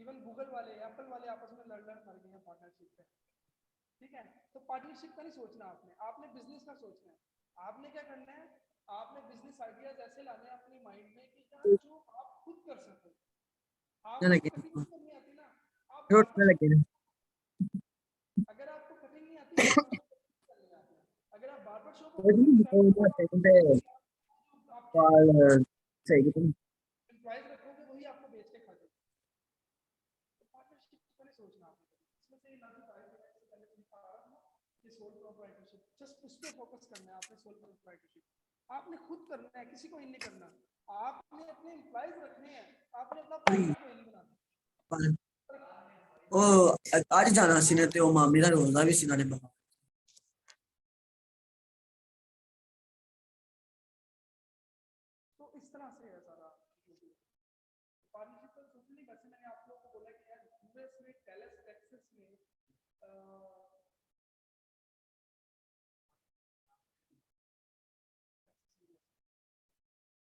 इवन गूगल वाले एप्पल वाले आपस में लड़ मर गए हैं पार्टनरशिप पे, ठीक है। तो पार्टनरशिप का नहीं सोचना आपने बिजनेस का सोचना है। आपने क्या करना है, आपने बिजनेस आइडियाज ऐसे लाने हैं अपनी माइंड में कि यार जो आप खुद कर सको, आपको कटिंग नहीं करनी आती ना, आप अगर आपको कटिंग नहीं आती, करनी आती है, अगर आप बार्बर शॉप ओपन एम्प्लॉइज रखोगे वही आपको बेच के खा जाएगा। तो पार्टनरशिप का नहीं सोचना आपने, इसमें से ना तो पहले सिखा रहा हूं ये सोल प्रोप्राइटरशिप, जस्ट उस पे फोकस करना है आपने, सोल प्रोप्राइटरशिप आपने खुद करना है, किसी को इन नहीं करना, आपने अपने एम्प्लॉइज रखने हैं, आपने अपना पैसा कोई नहीं बनाना। ਉਹ ਅੱਜ ਜਾਣਾ ਸੀ ਨੇ ਤੇ ਉਹ ਮਾਮੀ ਦਾ ਰੋਜ਼ਾ ਵੀ ਸੀ ਨਾਲੇ ਬਾਹਰ। तो इस तरह से है सारा पार्टनरशिप का सोच नहीं। वैसे मैंने आप लोगों को बोला कि यार यूएस में डैलस टेक्सास में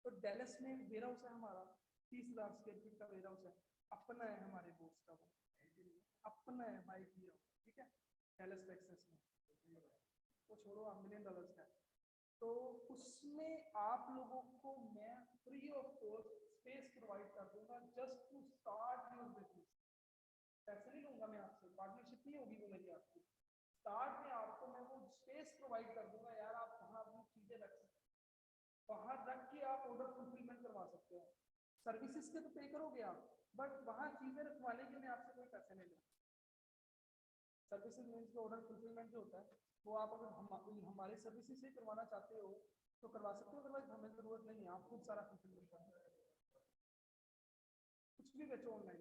तो डैलस में वेयर हाउस है हमारा, 30,000 स्क्वायर फीट का वेयर हाउस है, अपना है हमारे बॉस का, वो अपना है भाई की, ठीक है, डैलस टेक्सास में, तो छोड़ो $1 मिलियन का, तो उसमें आप लोगों को मैं free of cost space provide कर दूंगा, just to start your business. पैसे नहीं लूंगा मैं आपसे, पार्टनरशिप नहीं होगी वो मेरी आपकी, स्टार्ट में आपको मैं वो स्पेस प्रोवाइड कर दूंगा यार, आप वहां अपनी चीजें रख सकते हैं, वहां रख के आप ऑर्डर फुलफिलमेंट करवा सकते हैं, सर्विसेज के तो पे करोगे आप, बट वहां चीजें रखवाने के मैं आपसे कोई पैसे नहीं लूंगा। सर्विसेज मीन्स का ऑर्डर फुलफिलमेंट जो होता है वो आप अगर हमारे सर्विसेज से करवाना चाहते हो तो करवा सकते हो, अदरवाइज हमें जरूरत नहीं है, आप खुद सारा फुलफिलमेंट कर सकते हो, कुछ भी बेचो ऑनलाइन।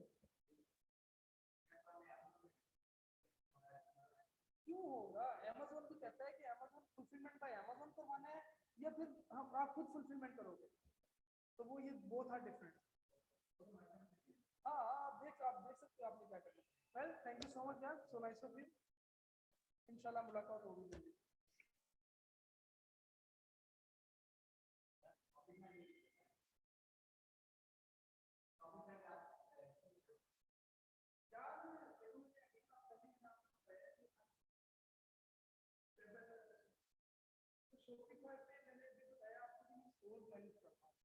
क्यों होगा? अमेज़न भी कहता है कि अमेज़न फुलफिलमेंट बाय अमेज़न करवाना है या फिर हम आप खुद फुलफिलमेंट करोगे, तो वो ये बोथ आर डिफरेंट। हाँ आप देख सकते हो आपने क्या करना है। Well thank you so much यार, सो नाइस ऑफ यू, इंशाल्लाह मुलाकात होगी जल्दी। शॉपिफाई पे मैंने भी बताया आपको कि स्टोर मैनेज करता हूँ,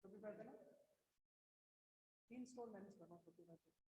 शॉपिफाई पे ना 3 स्टोर मैनेज करना शॉपिफाई पे।